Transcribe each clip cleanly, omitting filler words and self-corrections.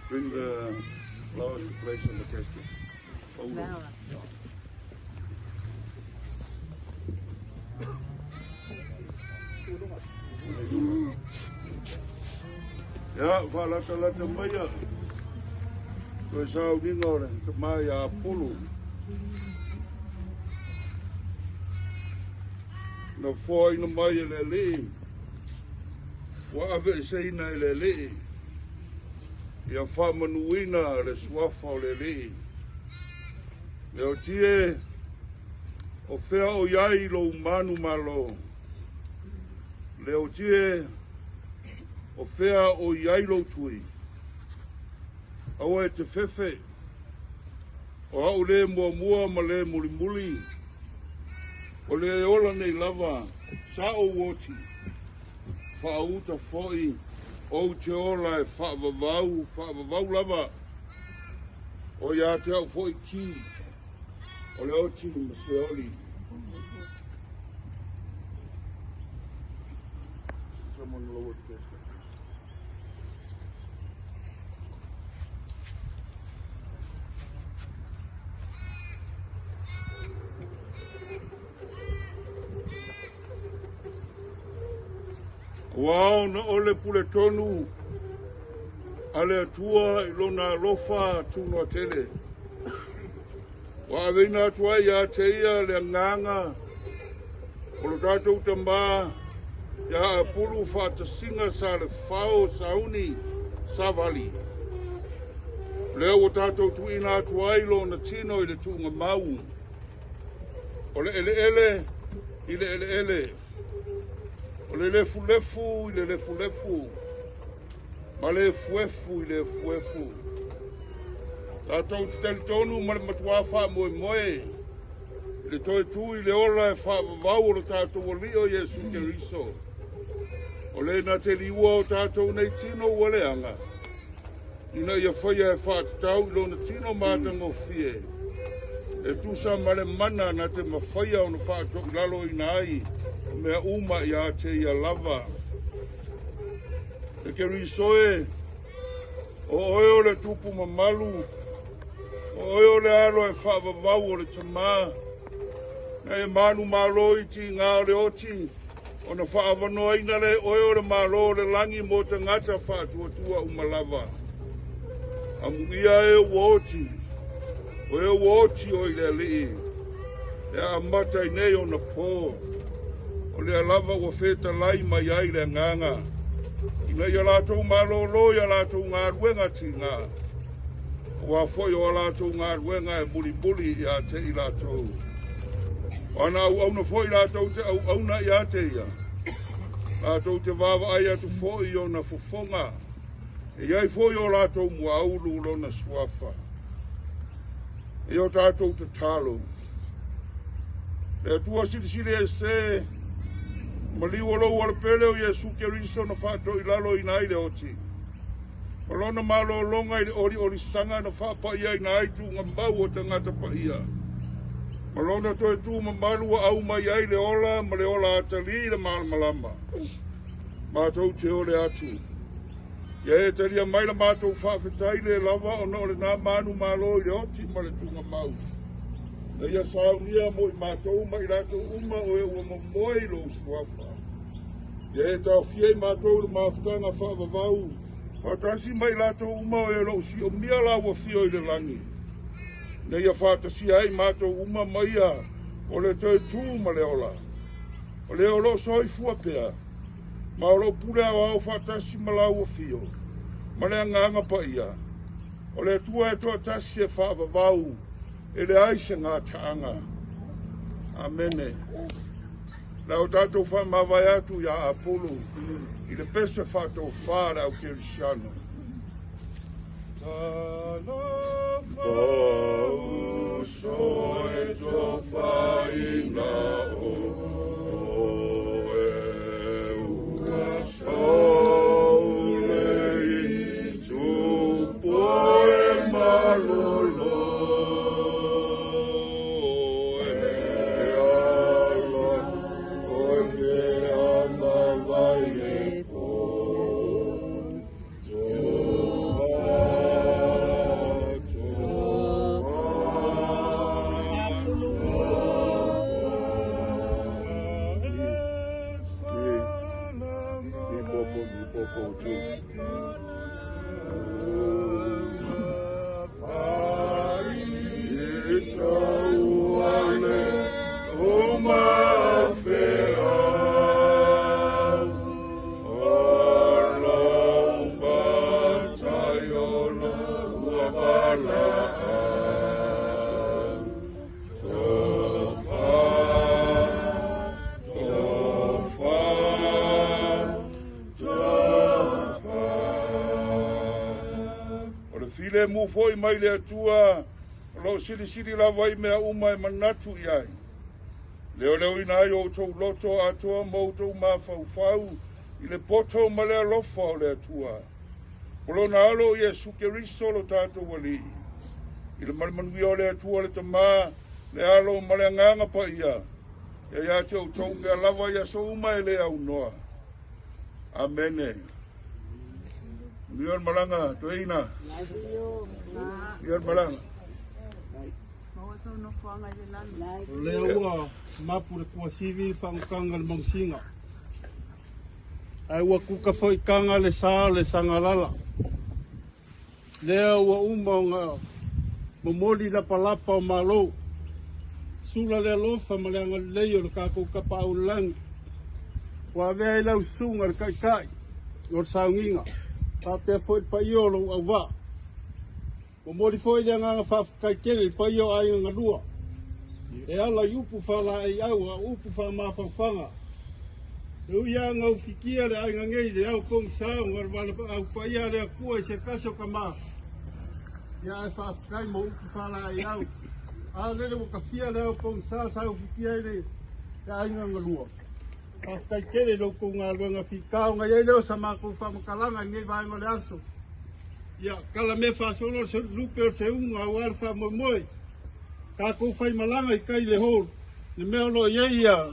Bring the flowers to place on the casket. Ya, lata maya. Koe sau ni ngore, te mai a pulu. Na foi na mai le le. Wa ave sei na le le. Ia wha manuina le suafa o le le. Me o tie o whea o iai lo manu malo. Le o tie o whea o iai lo tui. Awa e te whewhe. O au le mua ma le muli muli. O le ola nei lava. Sa o woti. Wha uta foi. O te ola e whaavavau lava. O ia te au foi ki. O le oti ni maseoli. Someone lower the casket. Wow, na ole pule tonu. Ale atua ilona lofa tunu atele. Wa avena atua ya teia le nganga. Olo tato utamba. Ya pulu fata singa sa le fao sauni savali. Leo tato tuina atua ilona tino ile tunga mau. Ole ele. O le lefu lefu. Ma le fuefu, le fuefu. Tātou te tali tonu ma le matua wha moe. Le toi tui le ola e wha vavau o le tātou o lio Jesu Keriso. O le na te liua o tātou nei tino ua le anga. Ina ia whaia e wha tatau ilo na tino mātango fie. E tusa ma le mana na te mawhaia o na wha tok lalo ina ai. Mea uma ia te ia lava. E ke risoe, o oe o le tupu mamalu, o oe o le alo e whaavavau o le tamā, na e manu malo i ti ngā le oti, o na whaavanoa ina le oe o le malo o le langi mo te ngata whaatua umalava. Amu ia e uoti, o e uoti o i le lii, e amata i nei o na pō, o le alava ua feta lai mai ai le nganga. Ina ia lātou malolo, ia lātou ngā ruenga ti ngā. Ua foi o lātou ngā ruenga e buli ia te i lātou. Ana au na foi lātou te au na ia te ia. Lātou te vava ai atu foi o na fofonga. E iai foi o lātou mua aulu lo na suafa. E o tātou te talo. E tua sili e se... Maliu alo wala pele o Jesu Keriso na whātou i lalo i nai le oti. Malona malo longa i ori sanga na whāpa ia i nai tu ngā mau o te ngata pa ia. Malona toi tu mamalu a au mai ai le ola, ma le ola atali le malama. Mātou te ole atu. Ia e talia mai la mātou whawhetai le lava o no le nā manu malo i le oti ma le tu ngā mau. Na ia saunia mo i mātou mai rātou uma o e ua mamoe lo suafa. Ia e tau fiei mātou le mawhutanga whaavavau. Whatasi mai rātou uma o e lo si o mia la ua fio i le langi. Na ia whatasi ai mātou uma mai a o le toi tū ma le ola. O le olo soi fua pea. Ma o lo pule au au whatasi ma la ua fio. Ma le anganga pa ia. O le tua e toa tasi e whaavavau. Ele aise ngā taanga. Amene. Lau tātou wha mawai atu ia Apollo. I le pese whātou whāra au Kerisiano. File mu foi mai le atua lo sili lava i mea uma e manatu i ai. Leo ina ai o tau loto atua moutou ma fau i le poto ma le alofa o le atua. Polo na alo i e suke riso lo tato wali. I le malmanui o le atua le tama le alo ma le nganga pa ia. Ia te o tau mea lava ia so uma e le au noa. Amene. Mion malanga, toina. Mion malanga. Leo ua mapu le kua sivi whangkanga le mangsinga. Ai ua kuka whaikanga le saa le sangalala. Leo ua ngā mamoli la palapa o malo. Sula le alofa ma le anga leo le kako kapa au langi. Ua vea i lau sunga le kai o le saunginga. Tāpea foi pa io lo au wā. O mori foi le nganga whafkaikele pa io ai ngā lua. E ala i upu whala ai au, a upu wha mawhawhanga. E ui a ngau whikia le ai ngangei le au kong sao, ngar wala au pa ia le akua i se kaso ka maa. Ia ai whafkai mo upu whala ai au. A lele o ka fia le au kong sao, sao whikia le ai ngā lua. Pastai kere lo ko ngā luanga whikao ngai ei leo sa mākou whamakalanga ngai vāinga le aso. Ia, kala me whasolo se lupe o se unga au alfa moimoi. Kako whai malanga i kai le hol. Le mea lo iei ia.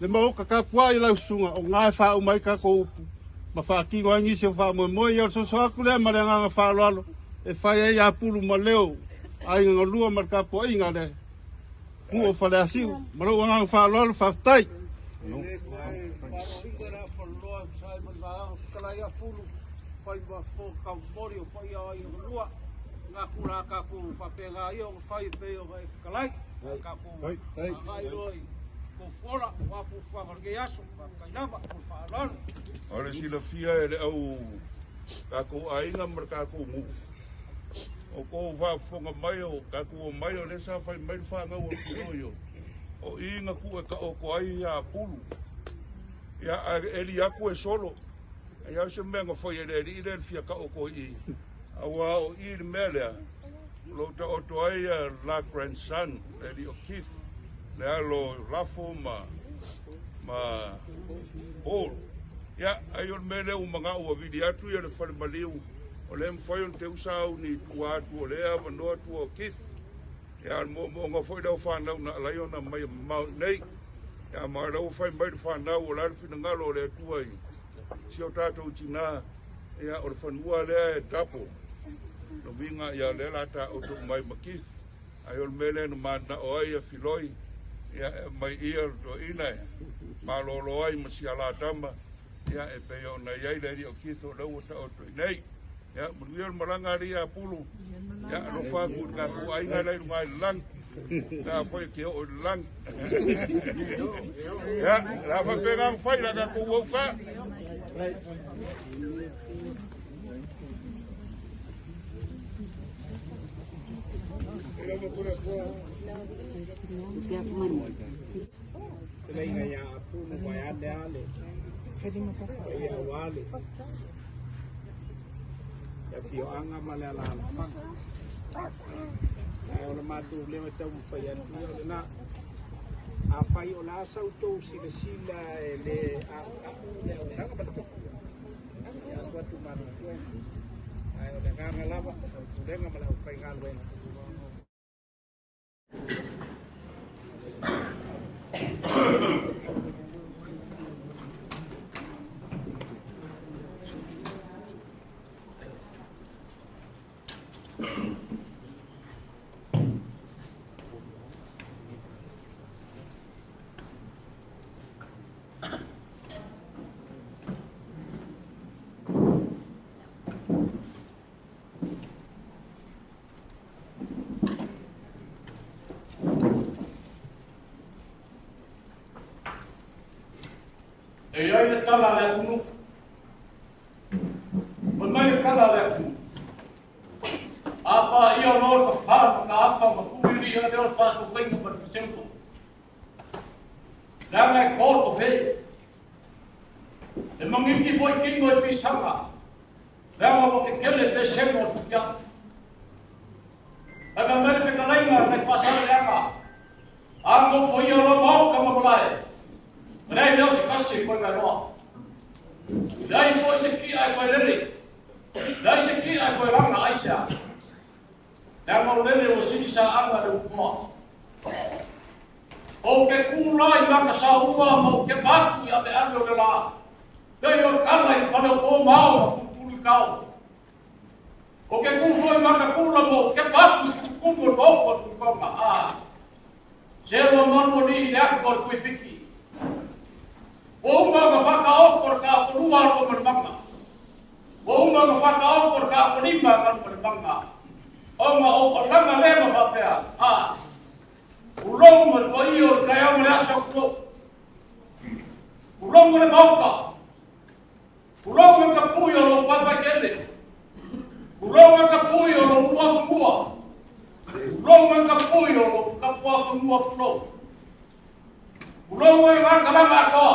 Le maoka ka kua i lau sunga o ngāi whau mai kako upu. Ma whakingo angi se wha moimoi ia so aku lea ma le nganga whaloalo. E whai ei apuru ma leo. Ai ngā lua marka po inga le. Mua whale asiu. Maro nganga whaloalo whaftai. Ora sila fia e le au kako ainga mar kako mu. O ko va fonga mai o kako mai o le sa fai mai fa nga o fioio. O inga ku e ka o ko ai a pulu. Ia eli aku e solo. Ia se menga foi ele i le fia ka o ko i. Awa o i le mele. Lo ta o to ai la grandson eli o Keith. Le alo rafo ma Paul. Ia ai o mele o manga o vidi atu ia le fale maliu. O le foi on te usau ni tua tu le ava no tu o Keith. Ia mo nga foi da fa na la iona mai mau nei. Ia ma ra o fai mai fa na o la fina ngalo le tuai. Si o tatou tina ia o fanua le tapo. No vinga ia le lata o tu mai makis. Ai o mele no mana o ia filoi. Ia mai ia do ina. Ma lo ai masi ala tama. Ia e pe o na ia le o kiso lo o ta o tu nei. Ia munir maranga ria pulu. Ia no fa ku ka ku ai na le mai lang. Na foi que o lang. Ya, la va pegar fai la ku wo ka. Tenga ya pulu vai ale. Ya wale. Ya fio anga malala fa. Ora matu le tau fai atu na a fai o la sa auto sila le a ka pa ya suatu manu ai o le nganga lava o denga mala fai ngal wen e ai le tala le atunu. Mai le kala le atunu. A ia no ka fa ka afa ma ku ri ia de fa ko kai no per fisempo la ngai ko ko fe e mangi ki foi ki no pisanga la mo ke kele be semmo fu ya a fa mer fe ka lai ma mai fa sa le anga ango foi ia no mo ka ma lai nei Deus kasi ko ga no dai foi se ki ai ko le dai se ki ai ko ranga aisha da mo lele o sini sa anga le ko o ke ku lai ma ka sa ua mo ke baku ya te alo le la dai o kala i fano ko mau ku ku kau o ke ku foi ma ka ku la mo ke baku ku ku mo ko ku ma a se lo mo ni ya ko ku fiki o ma fa ka o por ka ko lua no mo manga o ma fa ka o por ka ko ni ma mo manga o ma o langa le ma fa pe a ulong mo ko iyo kaya mo la sok ko ulong mo le mauka ulong mo ka puyo lo papa kele ulong mo ka puyo lo ua fumua ulong mo ka puyo lo ka pua fumua pulo ulong mo ma ka la ko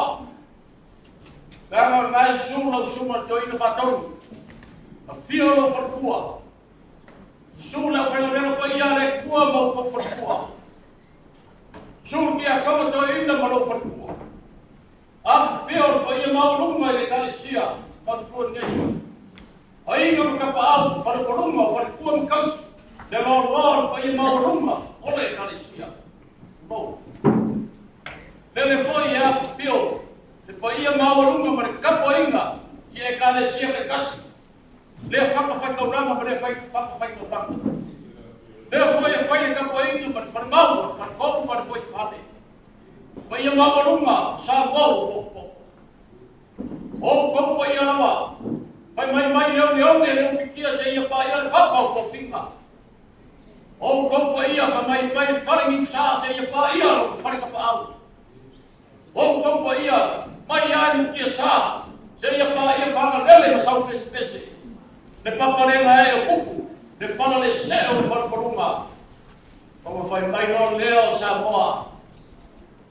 Dama mai suma to ina fatou. A fio lo furkua. Sula fa lo pa ia le kua mo ko furkua. Sur ki a como to ina mo lo furkua. A fio pa ia mau lunga le kalisia, pa fu ne. Ai no ka pa au fa ko lunga fa ku mo kas. De lo pa ia mau lunga o le kalisia. No. Le foi a fio le paia maurunga ma kapo inga i e kane sia ke kasi le whakawhai kauranga ma le whakawhai kauranga le whai kapo inga ma le whanmau whankopu ma le whai whane paia maurunga sa wau o kompo i alawa pai mai leo le whikia se ia paia le papau ko whinga o kompo ia pa mai wharingi sa se ia paia lo wharekapa au o kompo ia mai ani ki sa se ia pa ia fanga lele ma sau pese le paparena e o kuku le fala le se o fala porunga como fai mai no leo sa moa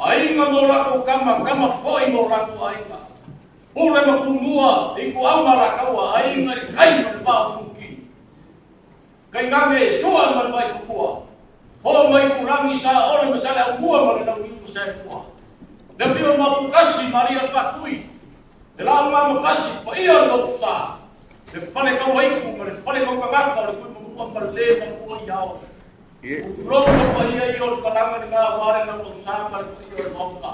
ainga mo la ko kama foi mo la ko ainga pule ma kumua i ko amara kaua ainga i kai ma pa funki kai ngange sua ma mai fukua fo mai kurangi sa ore ma sa le mua ma na ku sa mua le fio ma kasi Maria Fakui le la ma kasi pa ia no sa le fale ka wai ku le fale ka ka le ku mo pa le ma ku ia lo pa ia yo ka na ma na ware na no sa ma ku ia no ka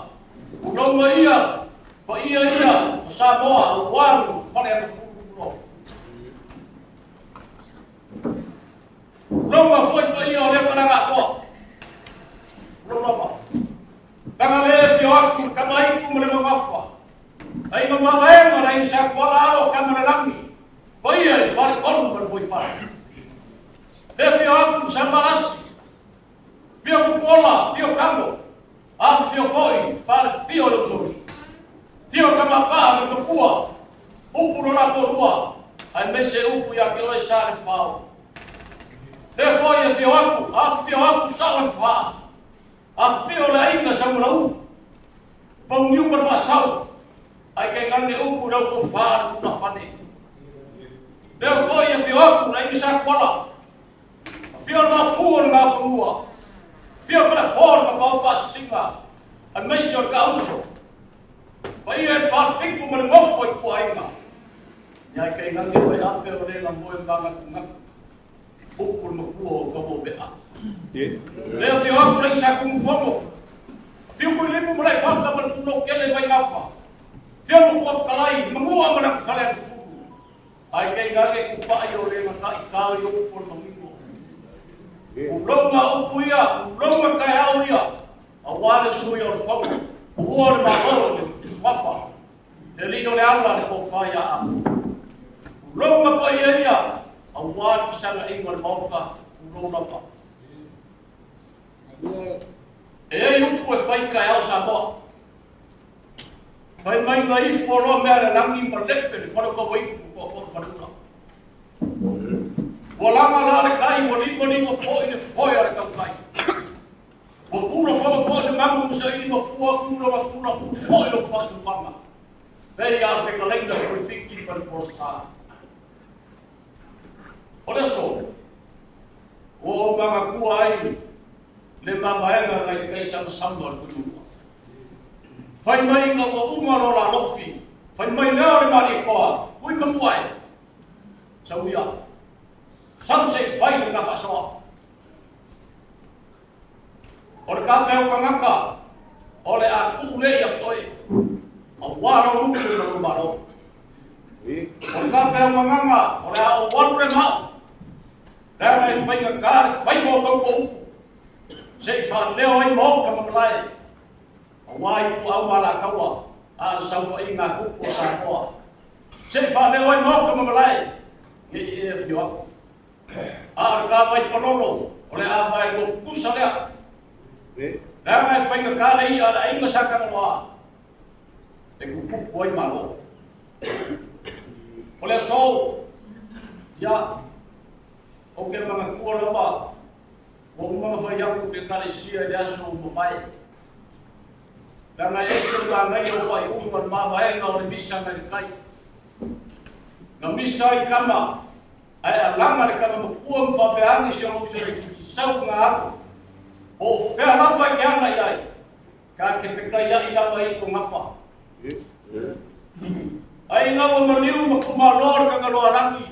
lo ma ia pa ia sa mo wa fale ka fu lo ma foi pa ia le ka na ko lo ma Kanga le fio aku kamai ku mele mafa. Ai mama vai mara in sa kola alo kamera langi. Boia far kon per voi far. Le fio aku sambalas. Fio ku kola, fio kango. A fio foi far fio lo sori. Fio kama pa no kua. Upu no na korua. Ai me se upu ya ke oi sa le fao. Le foi fio aku, a fio aku sa le fao. A fio la inga sa mula pang yung marfasau ay kay ngange upo daw ko far na fane therefore ya fio aku na inga sa kwala fio na pur na fumua fio para forma pa fa singa a mesio ka uso pa ia far piku mo mo foi ko ainga ya kay ngange way ape o le la mo nganga ngak upo mo ko ko bea le fio aku lang sa kung fomo fio ko le mo lai fa ka man kuno kele vai ngafa fio mo ko kalai mangua man ak fala fu ai kay gale ku pa yo le ma ka ikaw yo por domingo ulong ma upuya ulong ma kay auya awale su yo fomo uor ma oro swafa le lido le alla ko fa ya ulong ma pa ya awal fisanga ingon mauka ulong pa e upu e fai ka el sa mo fai mai mai foro me ala langi per leppe le foro ko wai ko fa lama la le kai, mo liko foi le foi ar ka kai. Mo puro foi le mamu mo sai mo fua kulo ma kulo foi lo fa su panga. Vei ar fe kalenda por fikki per força. Olha só. O mama ku ai le mama ena kai kai sa samba ku tu. Fai mai nga o umaro la lofi. Fai mai na le mari ko. Kui ka muai. Sauia. Samse fai na fa so. Or ka pe o ngaka. Ole a ku le ya toi. A waro lu ku no maro. Or ka pe o nganga. Ole a o waru le mau. Daar fai na ka fai mo ko. Sei fa leo ai mo ka maklai. Wai ku au mala kawa. A sau fa inga ku po sa ko. Sei fa leo ai mo ka maklai. E fio. A ka vai pololo. Ole a vai lo kusarea. Daar fai na ka lei a inga sa ka no. E ku poi malo. Ole so. Ya. O ke mga kuala ba? O mga fayaku ke kalesia de aso mo pai. Dana ese la ngai o fai uma mama e no misa na kai. Na misa ai kama. Ai alanga de kama mo kuam fa pe ani se o se sau nga. O fe la ba ke ana ai. Ka ke fe kai ai la mai ko ngafa. Ai nga o maniu mo kuma lor ka ngalo alaki.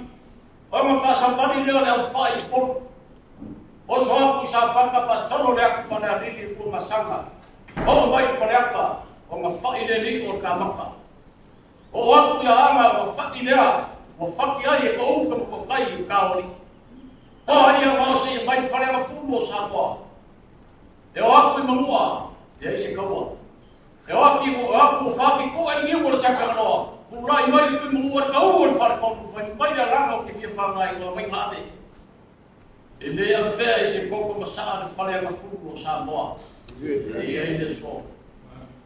O ma fa sambari leo le fai por. O so aku sa faka fa solo le aku fa na ri ko masanga. O mai fa aka o ma fa ile ni o ka maka. O aku ya ama o fa ile o fa ki ai ko ko kai ka ori. O ai ma se mai fa le fu mo sa ko. E o aku mamua. E ai se ko. E o aku fa ki ko ai ni o sa ka no. Kurai mai ku mu ka u far ko fa mai la ranga ki fi fa mai ko mai ngate. Ele a ver se ko ko sa de fa ya fu sa mo. E ai de so.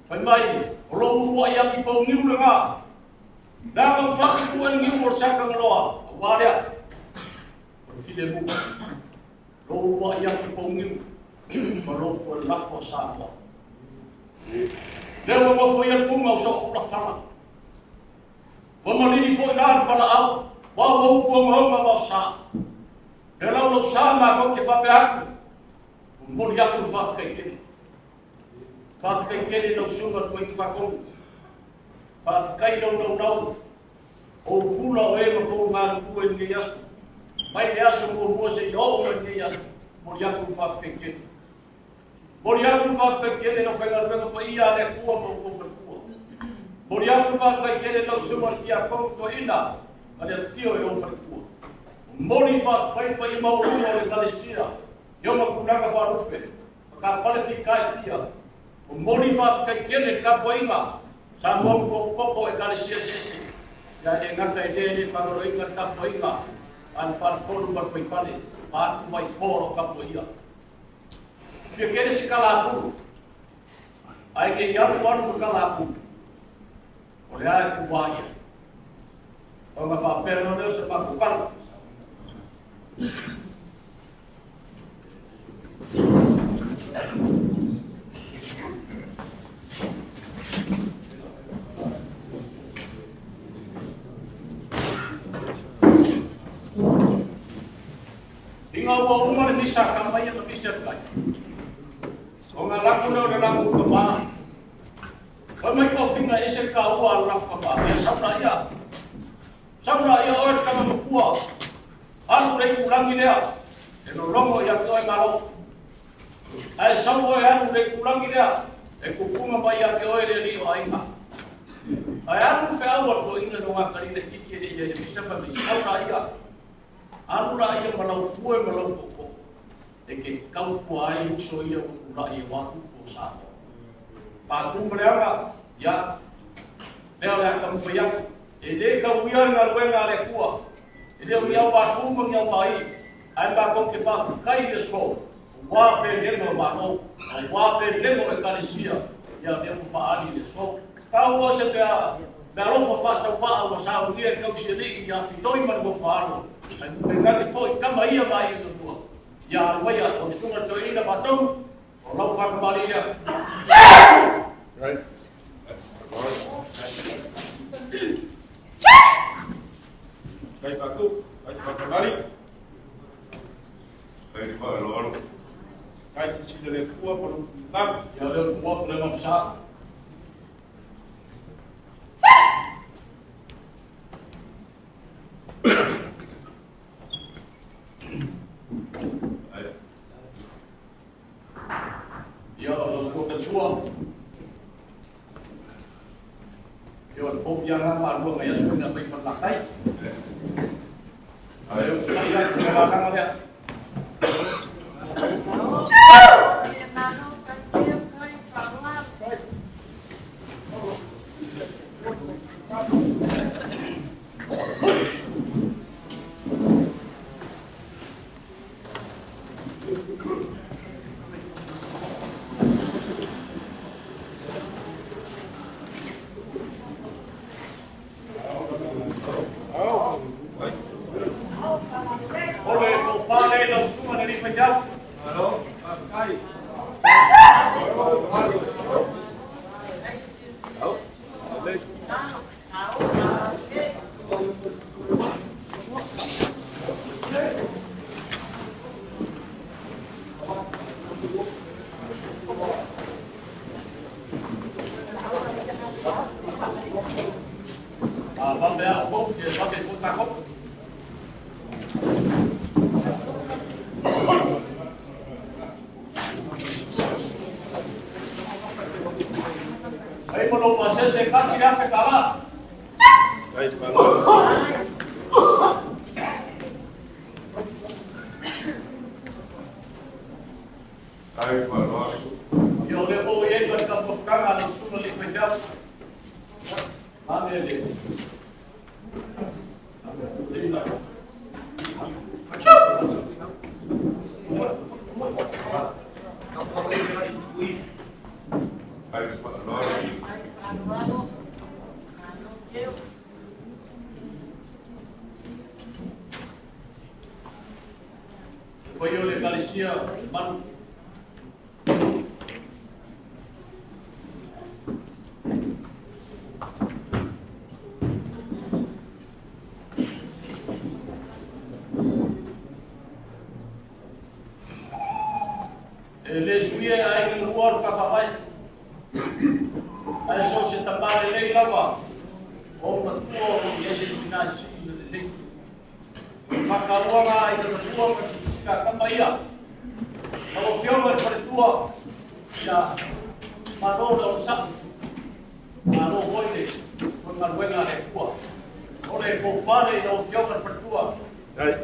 Fa mai ro mu ya ki po ni nga. Da ko fa ki ku ni mo sa ka no. Wa dia. Por fi de mu. Ro mu ya ki po ni. Ko ro fo la fo sa mo. Leo mo fo ya ku mo so la fa. Wamolini foi dar para ao, wau ko mo ma sa. Ela lo sa ma ko ke fa peak. Mo ya ku fa ka ke. Fa ka ke no sunga ko ki fa ko. Fa ka no. O kula e mo ko ma ku en ke yas. Mai ya so mo se yo en ke yas. Mo ya ku fa ka ke. Mo ya ku fa ka ke no fa ga pa ia le ku mo ko fa. Moriaku fa kai kere no sumar kia kong to ina, ale fio e ofretua. Mori fa kai pa i mau rumo le kalesia, yo ma kunanga fa rupe, ka fale kai fia. Mori fa kai kere ka poinga, sa mo popo e kalesia sesi. Ya e ngata e le fa ro inga ka poinga, an fa polu ba foi fale, pa mai foro ka poia. Fio kere se kala pu. Ai ke ya wan kala pu. Olha a cubaia. Vamos fazer perna Deus para cubano. Tinggal bawa umur bisa kampanye tapi siapa? Orang laku dah laku kebal. Mai ko finga ese ka ua la ka ba ya sabra ya o ka ma kuwa alu le kulangi lea e no longo ya ko e malo ai sabo ya alu le kulangi lea e ku kuma ba ya ke o le ni o ainga ai alu fe alu ko ina no nga kali le kiki e ya bisa fa mi sabra ya alu la ya malo fu e malo ko e ke kau ko ai so ya ku la e wa ku sa Patu mereka, ya, dia akan berjaya. Ini kawian ngalwenga lekua. Ini yang batu mengyau bayi. Anda kau kifah kai deso. Wa pendemo mano, wa pendemo ekalesia. Ya dia faali deso. Kau sedia, belo fa ta wa wa sa dia kau sili ya fitoi mar go faalo. Ai mungengani foi kama ia mai e tua. Ia arwaya o sunga to ina batom. O lau whakamaria. Right. Kai paku, kai pakamari. Kai pa lolo. Kai sisi le kua por nam. Ia le kua por le mamsa. Ia o suka sua. Ia o pop yang ramah luang ia suka nak pergi perlakai. Ayo, saya berlakan dia. Aí quando você secar, tirar a calar. Vai para Aí para Eu levo ele para ficar no sul ali feijão. Amém. Depois eu legalicia, mano. Ele suia aí no ar para falar. Aí só se tapar ele lá, ou na tua, ou ele nasce ele. Makaluanga aí na tua, ka kamaya. Kalau fiona para tua, ya mano no sa. Mano hoile, con la buena de tua. Ole ko fare no fiona para tua. Aí.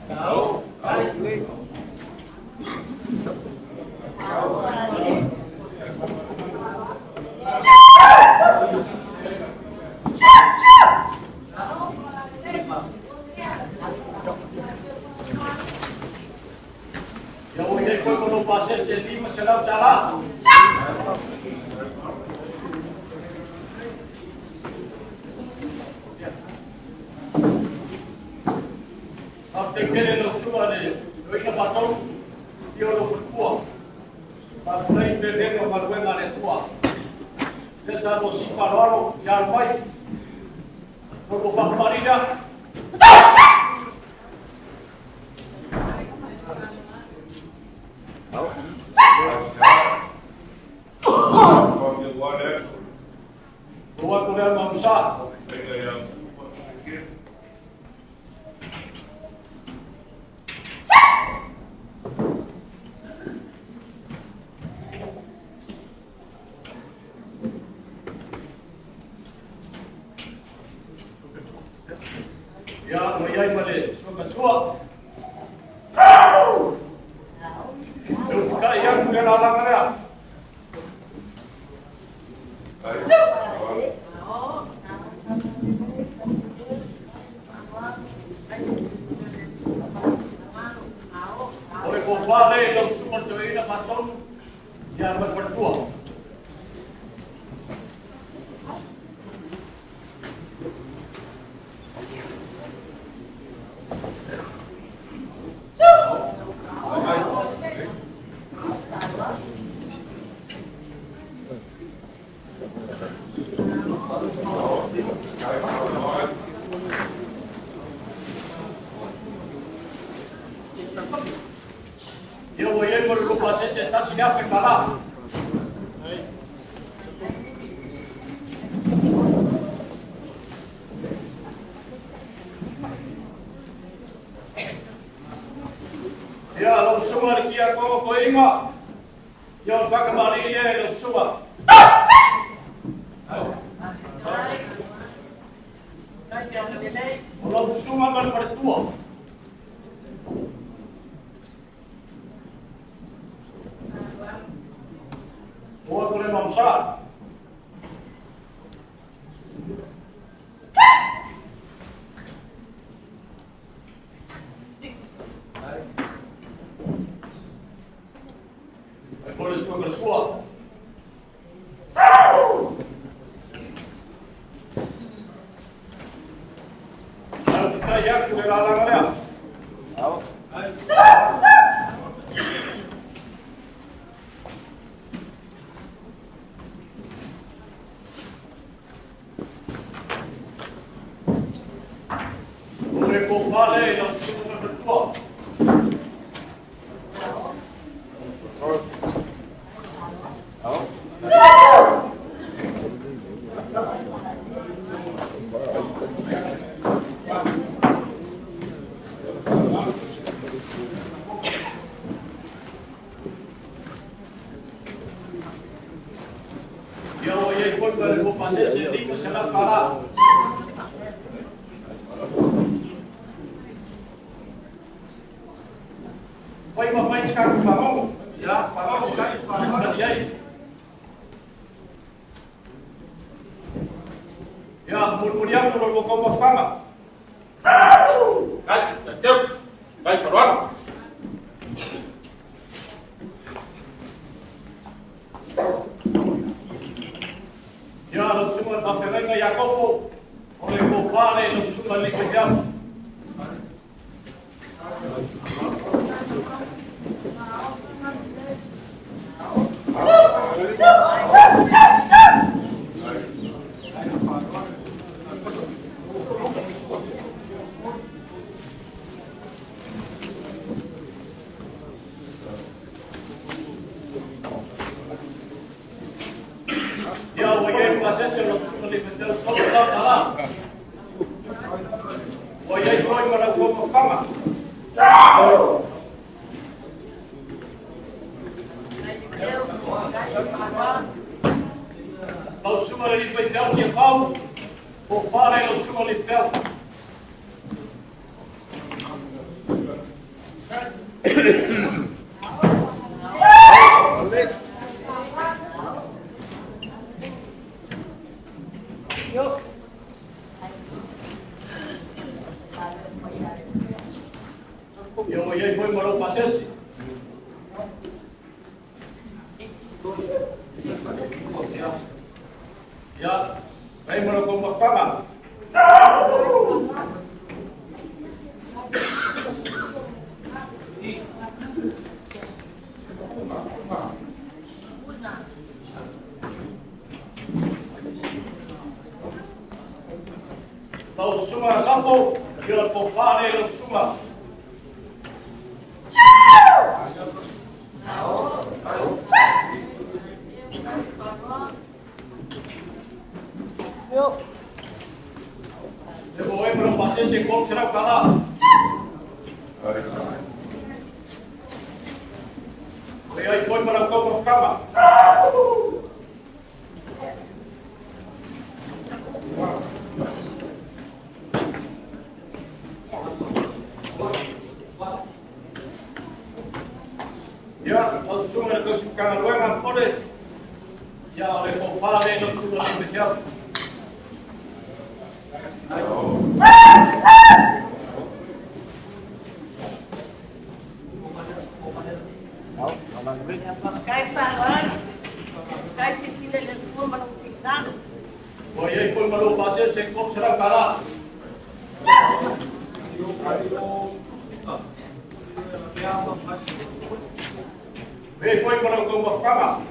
Não. Ya hoy fue cuando pasé ese lima se la dará. Hasta que le lo suba de lo iba patón y lo fue para poder perder con la buena de tua. Esa no si paralo y al pai. No lo fa marina. Buat kuda mamsa. Ya, mayay mali. Sumat-suwa. Eu ficar aí com ela lá, galera. Oi, vou falar, eu sou uma doida, batom, e a minha fortua. fiafe kala. Ya, lo suma ni kia ko inga. Ya, whakamari ia lo suma. Lo suma man wharetua. Oa kore mamsa. Boleh semua bersuara. Kalau kita yak sudah lalang dia. Tahu. Boleh kau balik dan semua bersuara. Oi, mamãe de carro, falou? Já, falou, e aí? Ya, murmuriam por lo como fama. Vai, Deus, vai para lá. Ya, lo semua bafelenga Jacobo, oleh bofare lo semua liquidiam. Ya, voy a ir a hacer lo semua liquidiam todo lá. Voy a ir para como fama. Lo semua liquidiam que falo, o fare lo semua liquidiam. Yo voy a ir para o pasese. Ya, vem para como fama. Lo suma safo, yo po fare lo suma. Eu vou para o paciente como será o canal. E aí foi para o campo ficava. Ya, o suma que se ficava luego pode. Ya le compare no suma especial. Voy a ir por malo pase se cómo será o canal. Vem foi para o como ficava.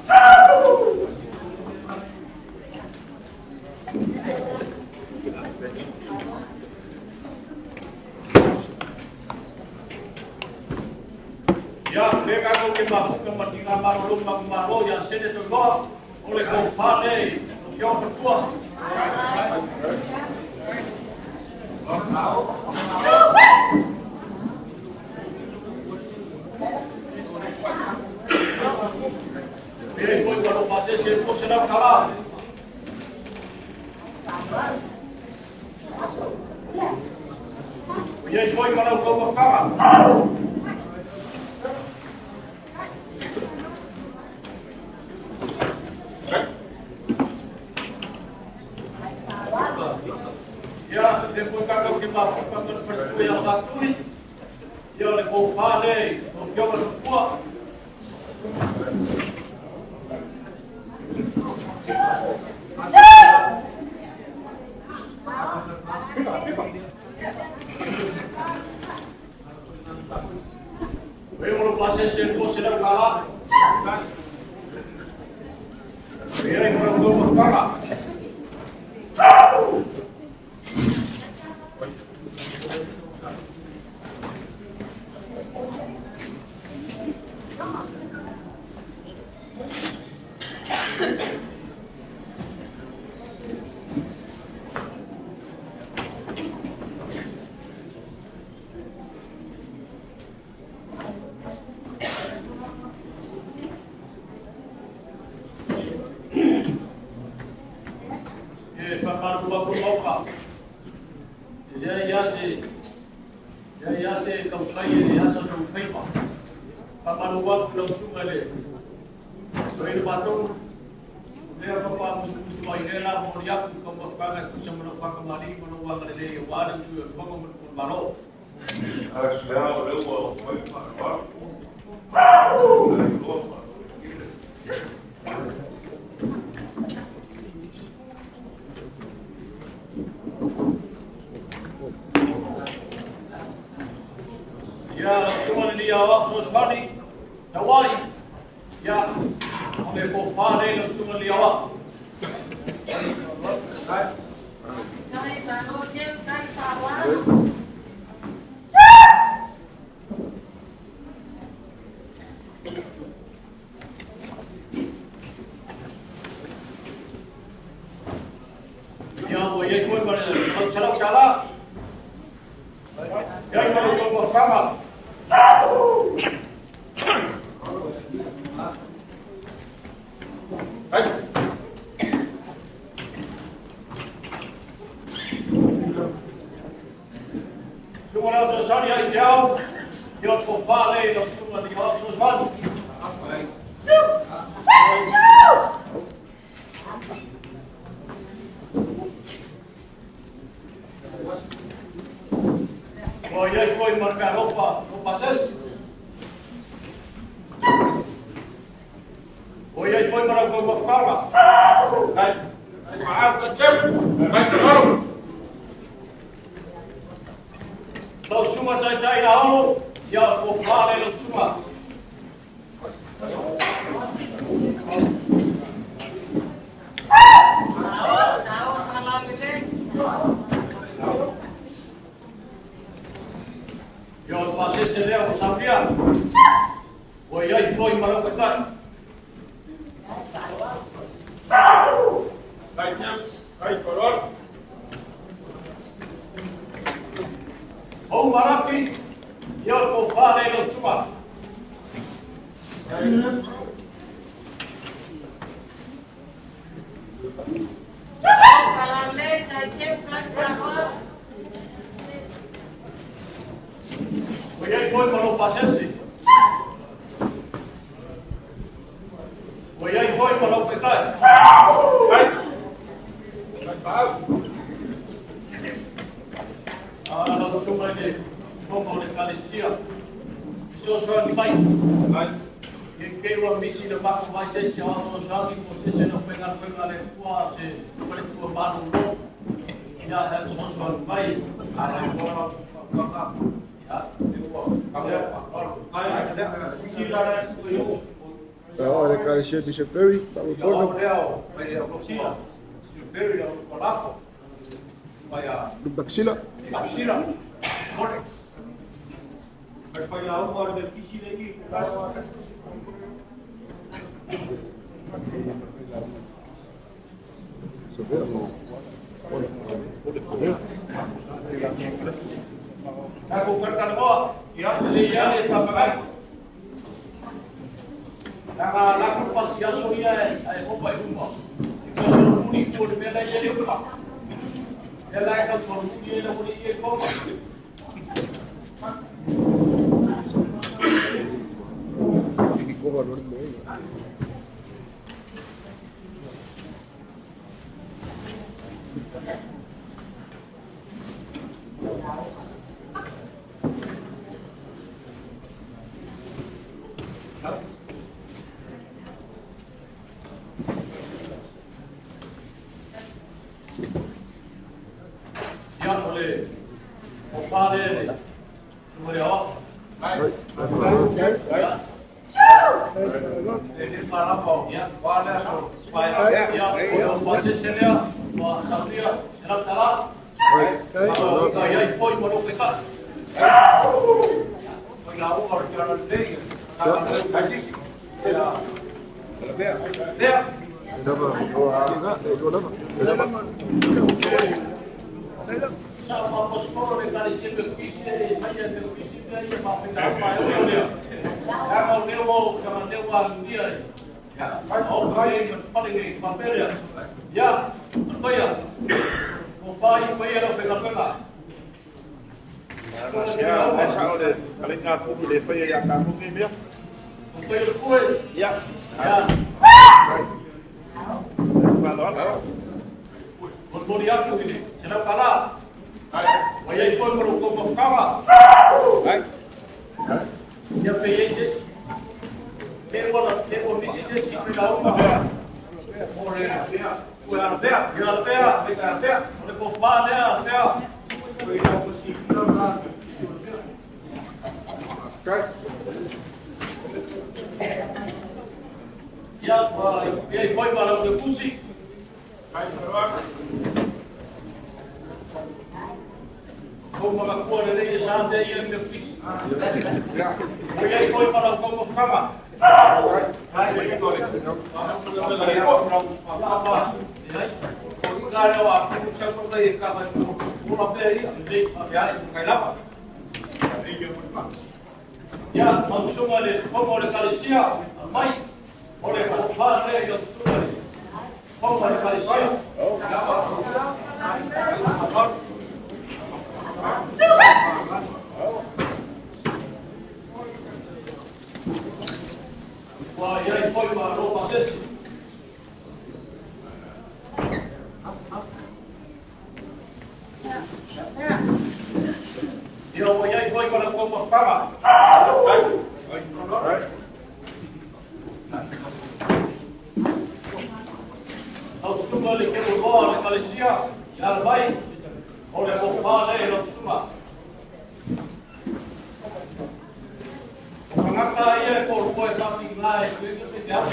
Ya, kako ke mafuka matinga marolo mamalo ya sede to go. Ole ko pale yo fatua. Ele foi para o passeio, se ele fosse não calar. E ele foi para o como ficava. Ya, depois kakak kita lakukan berpercaya yang satu ini, dia lebih pandai, dia berkuat. Vemos pasar ser considerado kalah. Dia yang berkuat kalah. Ya, semua ni awak sosmani, tawai. Ya, oleh kofane lo semua ni awak. Ya, boleh kau pada salah. Ya, kalau kau mau kamar. Semua orang sosari yang jauh, yang kofale, yang semua di awak sosari. Oh, ya foi marcar roupa ses. Oh, ya foi para o ficava. Vai. Vai agora. Lo suma tai na aula, ya o fale lo suma. Yo pasé se leva sabia. O aí foi para o catar. Vai coror. O marapi, yo ko fale lo suma. E aí foi para o paciente. E aí foi para o pecado. Ah, não suma de como de calicia. Isso só de pai. E que o misi de baixo vai ser se não sabe você se não pegar le quase para tu barro no. Já é só de pai. Olha, cara, Bishop Perry, tá o corno. Do Baxila. Aku berkata, ya, dia ni tamparan. Laku pas ya soria, ay opa rumah. Itu sorumuni pun bela ya dia rumah. Ela kan sorumuni ela muni ye koma. Ya boleh. Opa deh. Boleh oh. Ini para kau ya. Wala so. Supaya ya. Pasti selia. Wah sabria. Serap kalah. Kalau kaya foi mau kita. Foi lá o ordenador dele. Kalau tadi. Ya. Dia. Sama poskoro de kali sebe kisi faya de kisi dia ma pega ma eu dia. Kalau dia mau kalau dia uang dia. Ya, oh kai paling ni papel ya. Ya, apa ya? Mau fai bayar apa pega. Ya, essa olha, além da pública de feia ya kamu ni dia. Bayar kue. Ya. Ya. Valor. Berbudi aku ini, senang kalah. Wajah pun merukuk mafkama. Dia peyeses. Dia misi ses kita tahu mana. Oleh dia, oleh kofan dia. Ya, dia foi para o pusi. Como a cor de sande e meu pis. E aí foi para como ficava. Ya, maksudnya de como de calicia, mai, oleh kofan dia como de calicia. Wah, e aí foi para roupa desse. E aí foi para como ficava. Ao suma lhe que o bom de calicia, já vai. Olha o pai aí no suma. Maka ia por kue kami lai, kue kita jauh.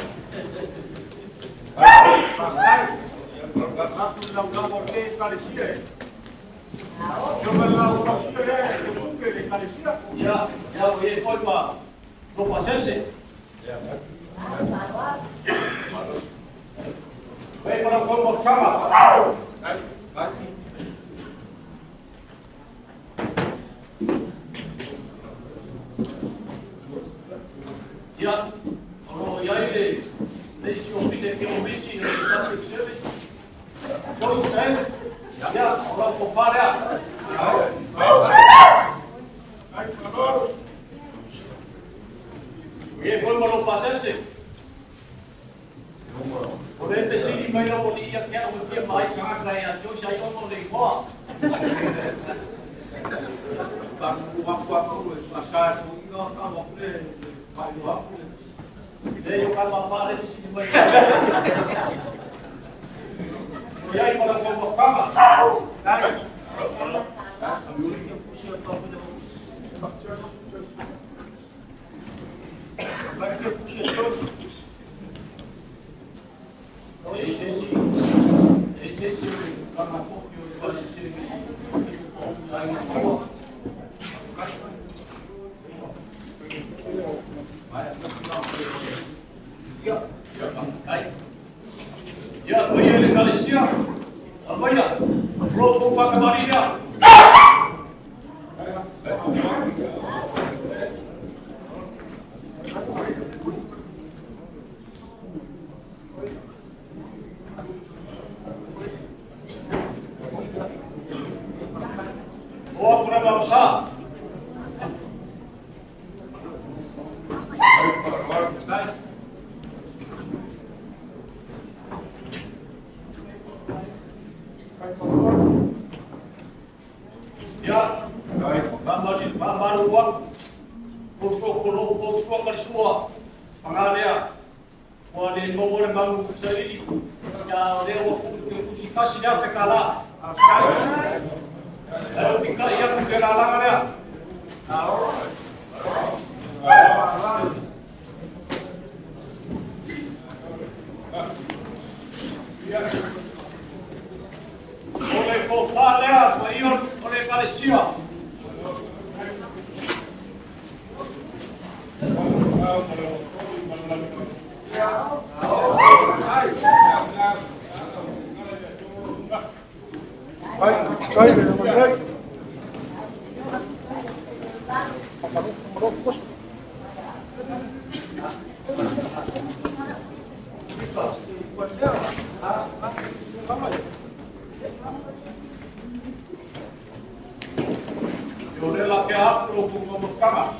Aku bilang porke kali sia. Coba lah orang sia, bukan kali sia. Ya, ya, ia koi ma, lupa sese. Baik orang kau mau kama. Ya, kalau ya ini, nasi opi dek komisi dari public service. Kau sen, ya orang kopar ya. Ini pun belum pasasi. Oleh itu sini main orang ni yang kaya mungkin baik sangat saya, jauh saya orang ni kuat. Waktu pasal tu kita tak boleh. Dia yang kalau apa di sini banyak. Dia yang kalau kau kama. Esse kama kopi oleh sini. Maia, Ropo Whakamaria. Boa para bangsa. Ya, baru buat posko kersua, pengalia, wali komponen bangun sendiri, ya dewa kusifikasi dia fekala, lalu fika ia fekala dia. Oleh kofalea, mayor oleh kalesia. Oleh laki aku untuk memuskakan.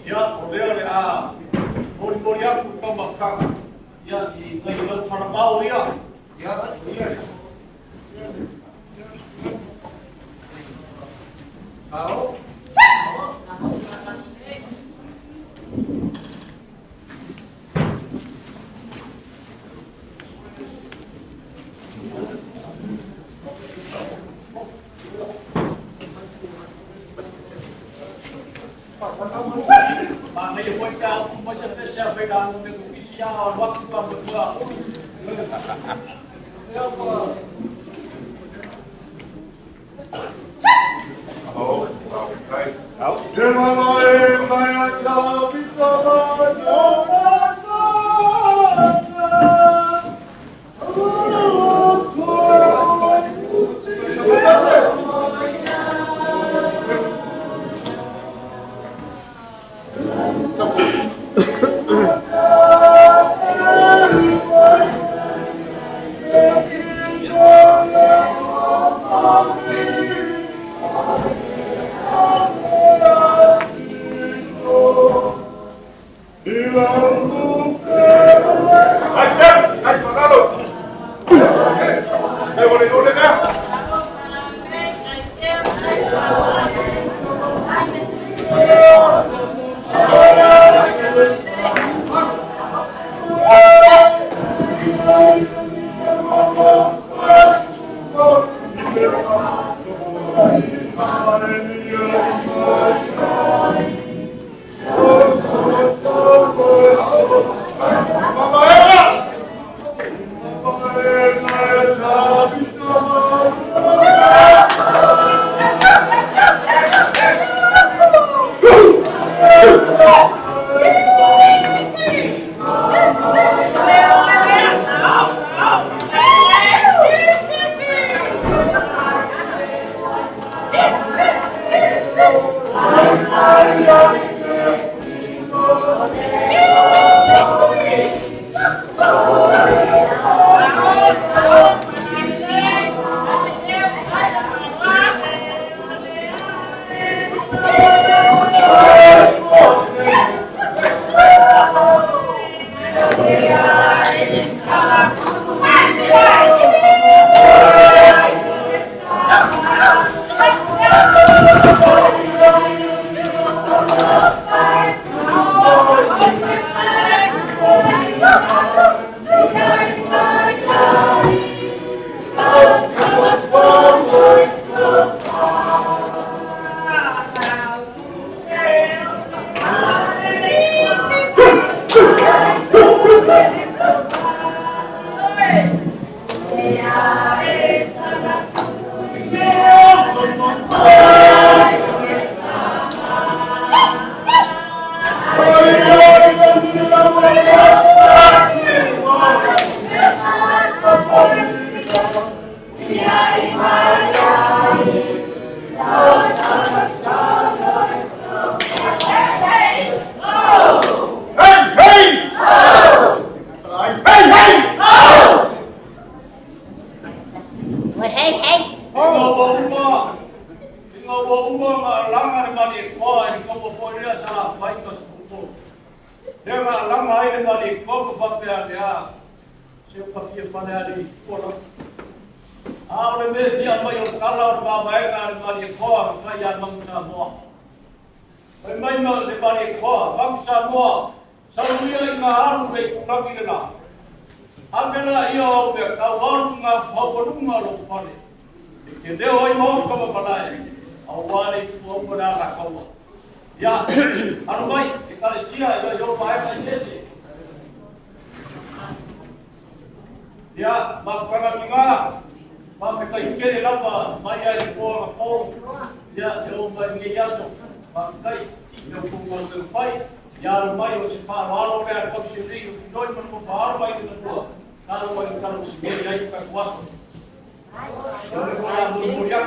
Ya, oleh bori aku kau maafkan. Ya, di kailan farabau ya. Ya, iya. Kau Mana yang buat kau semua cerita pegang dengan isian waktu kamu berdua. Ya Allah. Terima kasih banyak jauh bisa Love. Ingo langa ni mali ko ni ko po ria sala fight ko po. Deva langa ni mali ko fa pe ya. Se pa fie fa na ni ko. A le me sia mai o kala ba ba na ni mali ko fa ya mang sa mo. Ai mai no ni mali ko mang sa mo. Sa luia i nga aru nei ku nagi na. Apela io be ka wan nga fa ko nunga lo fale. Ke deo i mo ko palai. Awali ku ko na la kawa. Ya, anu mai, ikale sia yo ba ka isi. Ya, mafkanga tinga. Mafka ikele lapa, mai ai ko ko. Ya, yo ba ngi yaso. Mafkai, yo ku ko te fai. Ya, mai o se fa walo le ko se ri, doi mo ko fa mai ni ko. Kalau ko kalau se ri ai ka kwaso. Yo le ko ya mo ya.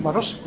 Maros.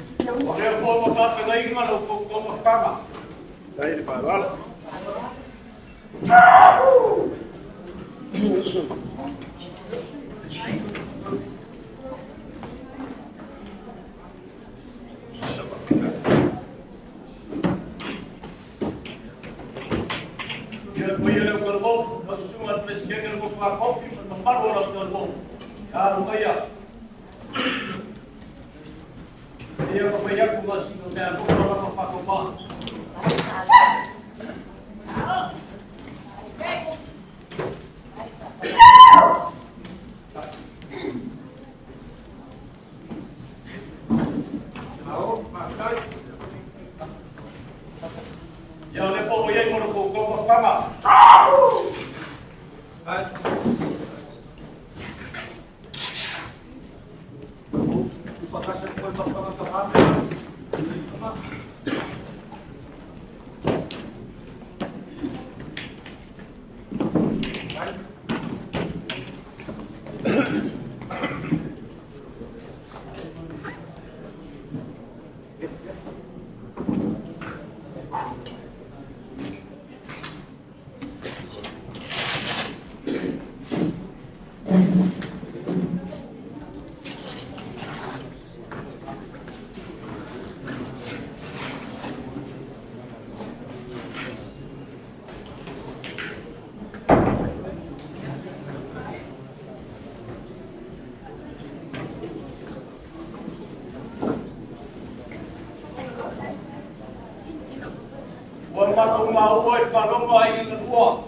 Matung mau ai whanonga ai na ua.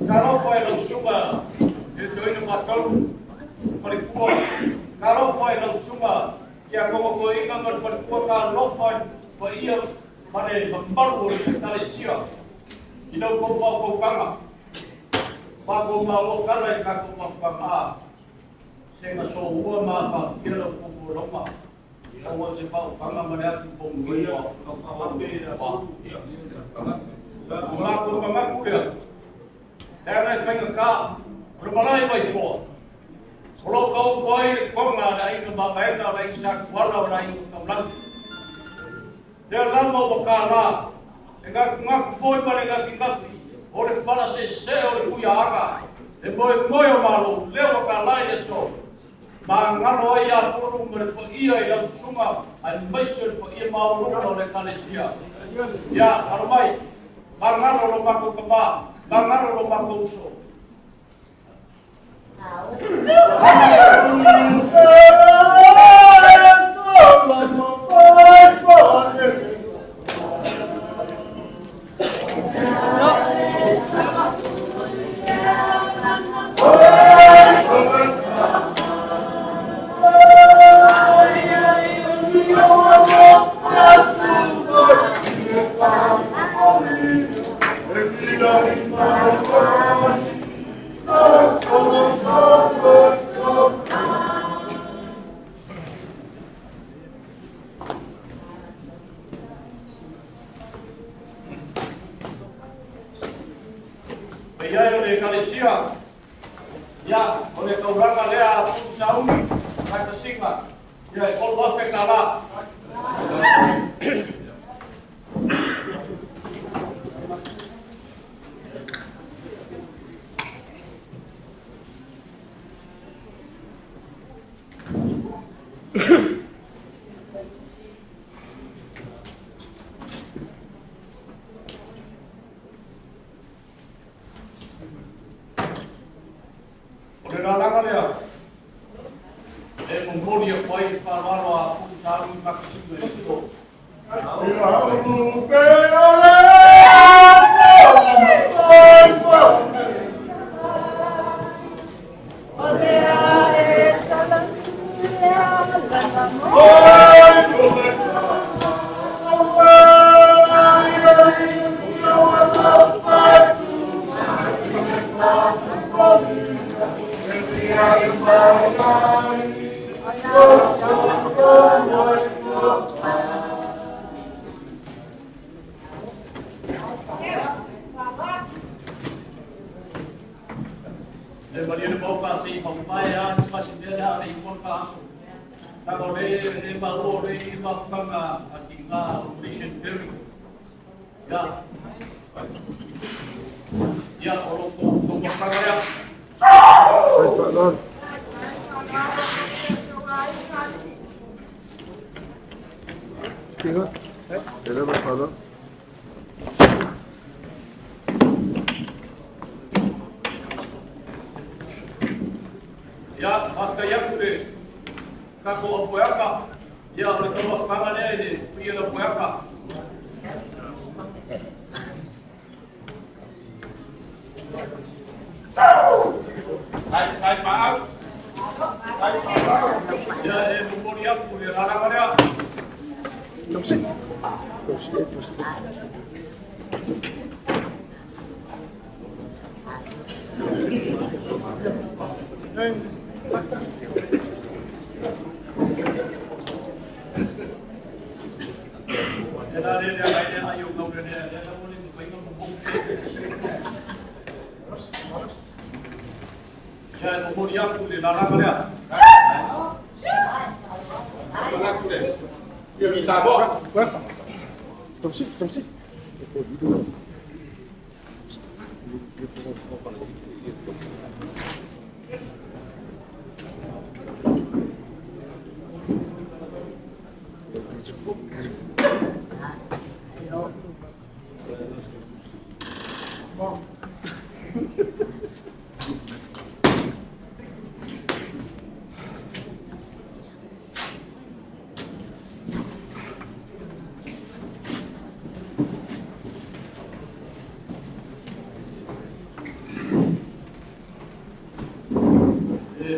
Karo whai lau sunga e toi na whatonu wharikua. Karo whai lau sunga kia kongo ko inga mar wharikua ka lofai wa ia mane mambaru o te talesia. Inau ko whau ko kanga. Whako mau o kala i kako mawhanga a. Se nga so ua maa wha kia lau kufu longa. Kau se whau kanga mane ati pongi wa. Mako mamaku dia. Ela fenga ka. Rumalai vai fo. Solo kau koi konga da ina babaenda da ina sakwala da ina kamlan. Dia lama bakala. Enga ngak foi para enga fingafi. Ore fala se ore kuya aga. E boy moyo malo leo kala ile so. Ma ngano ia puru mere ko ia ila sunga al maisel ko ia maulu no le kalesia. Ya, armai. Bangaro lo mako kaba, bangaro lo mako uso. Ya, oleh Kalesia. Ya, oleh kauranga lea sauni, kata singa. Ya, kalau wafe kala. Ya, hasta ya kude. Kako apoyaka. Ya, oleh kau afkanga ni, punya apoyaka. Hai maaf. Ya, memori aku dia larang dia. Amen. Ya, no moria aku le larang dia. Aku le. Dia bisa kok. Terus.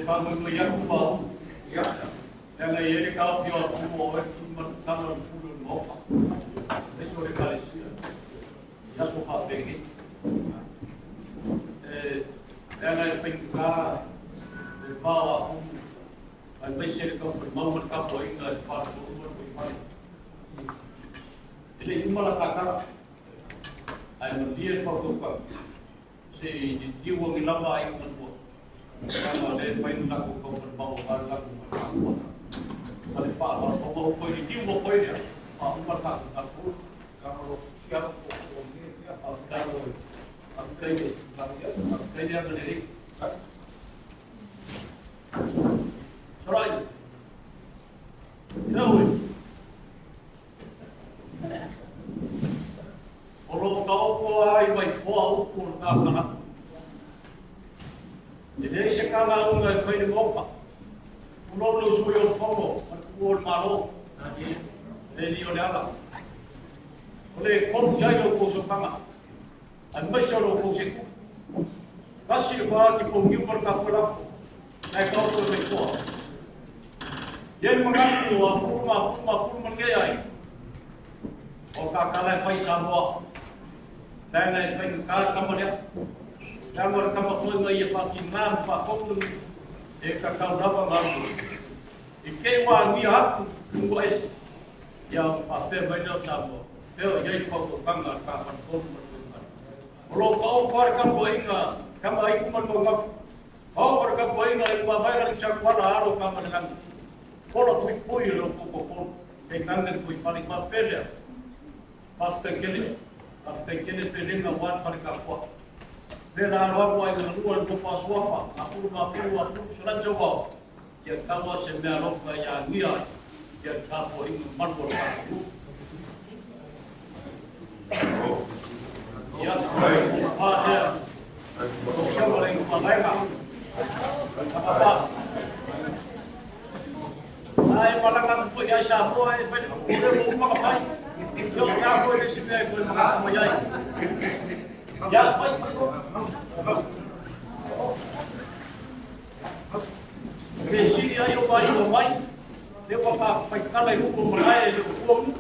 Kalau melihat kubah, ya, yang ini kalau dia kubah itu kalau kubah mau, itu orang Malaysia, ya suka pergi. Yang ini fikir, bawa al besar kau firman mereka boleh ingat pada umur berapa. Ini malah takkan, ayam dia faktor si jiwa milaba ayam menbuat. Kalau ada fain laku kau berbau laku berbau, kalau faham bahawa kau ini dia kau ini, faham mereka aku kalau siapa kau ini siapa aku ini yang berdiri, serai, tahu, kalau kau ai vai fora por cá Jadi sekarang orang fai di bawah, pulau lu suyo fogo, pulau malo, jadi oleh apa? Oleh kau jaya kau sokama, ambassador kau seku, kasih kau di punggi berkafulaf, naik kau tu berkuah. Yang mengaku apa mengayai, orang kalau fai sama, dan fai kau kamu dia. Kalau kamu foi ngai fatimam fa komnu kakau dava malu ikewa ni aku tunggu es yang fa pe baido sabo eu jadi foto kanga ka fan komnu kalau kau parkan boinga kamu ai kuman ngaf kau parkan boinga ibu vai rak sakwala aro kamu dengan polo tu pui lo poko e kangen foi fali pa pele pasta kene pelinga wan fali ka kwa Bela rabu ay nanguluan ko faswafa, aku surat jawab. Yang kamu sebenarnya yang niat, yang kamu ingin menbor aku. Ya sebenarnya ada. Siapa yang mereka? Apa? Ay malangan po ya siapa? Ay pwede mo makapay. Yung kapo ini sebenarnya ko makamayay. Ya, baik. Besi ayo baik. Dia pakai kalau itu mulai hukum.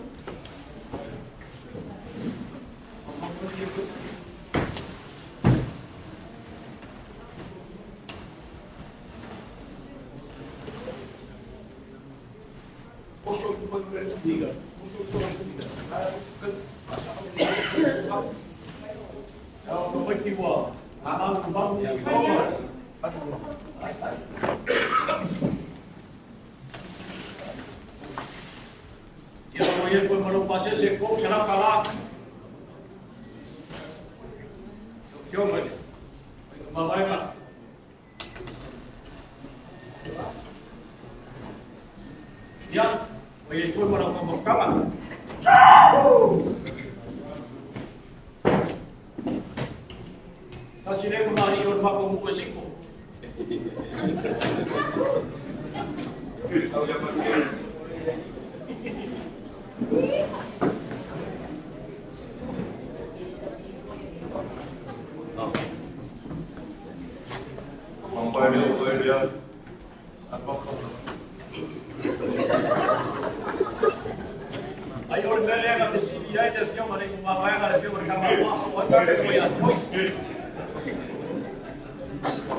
Musuh itu berbeda. Kalau berkiwa, amal kembang yang kotor. Ya, boleh pun melupas sekop serap kalah. Jom aja, kembali. Ya, boleh pun melupas kalah. Kasi dia kembali orang makan muka siko. Ayo orang yang ada sini, ya ada film ada yang ada film berkamar wah, ada yang choice.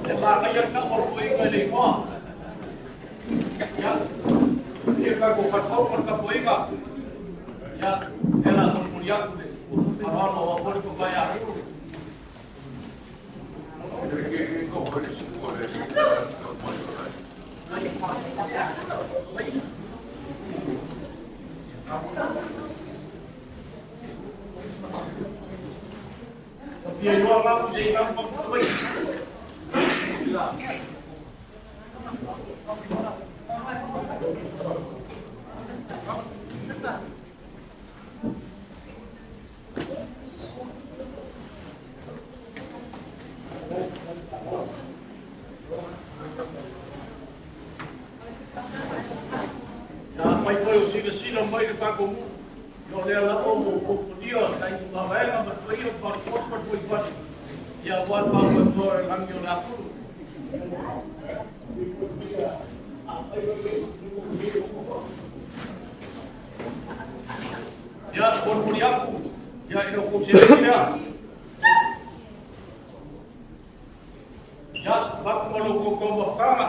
Lepas kaya ka ko inga le mo. Ya. Ia ka ko fatau ka ko inga. Ya, ela ko mulia ko. Arano o ko ko vai a. Dia dua malam sih kan pokok mai de pa komu yo le la o ko dia kai ma va na ma to yo par ko par ya wa pa ko to lang yo la ku ya por aku ya ino ko se ya ba ko lo ko ko kama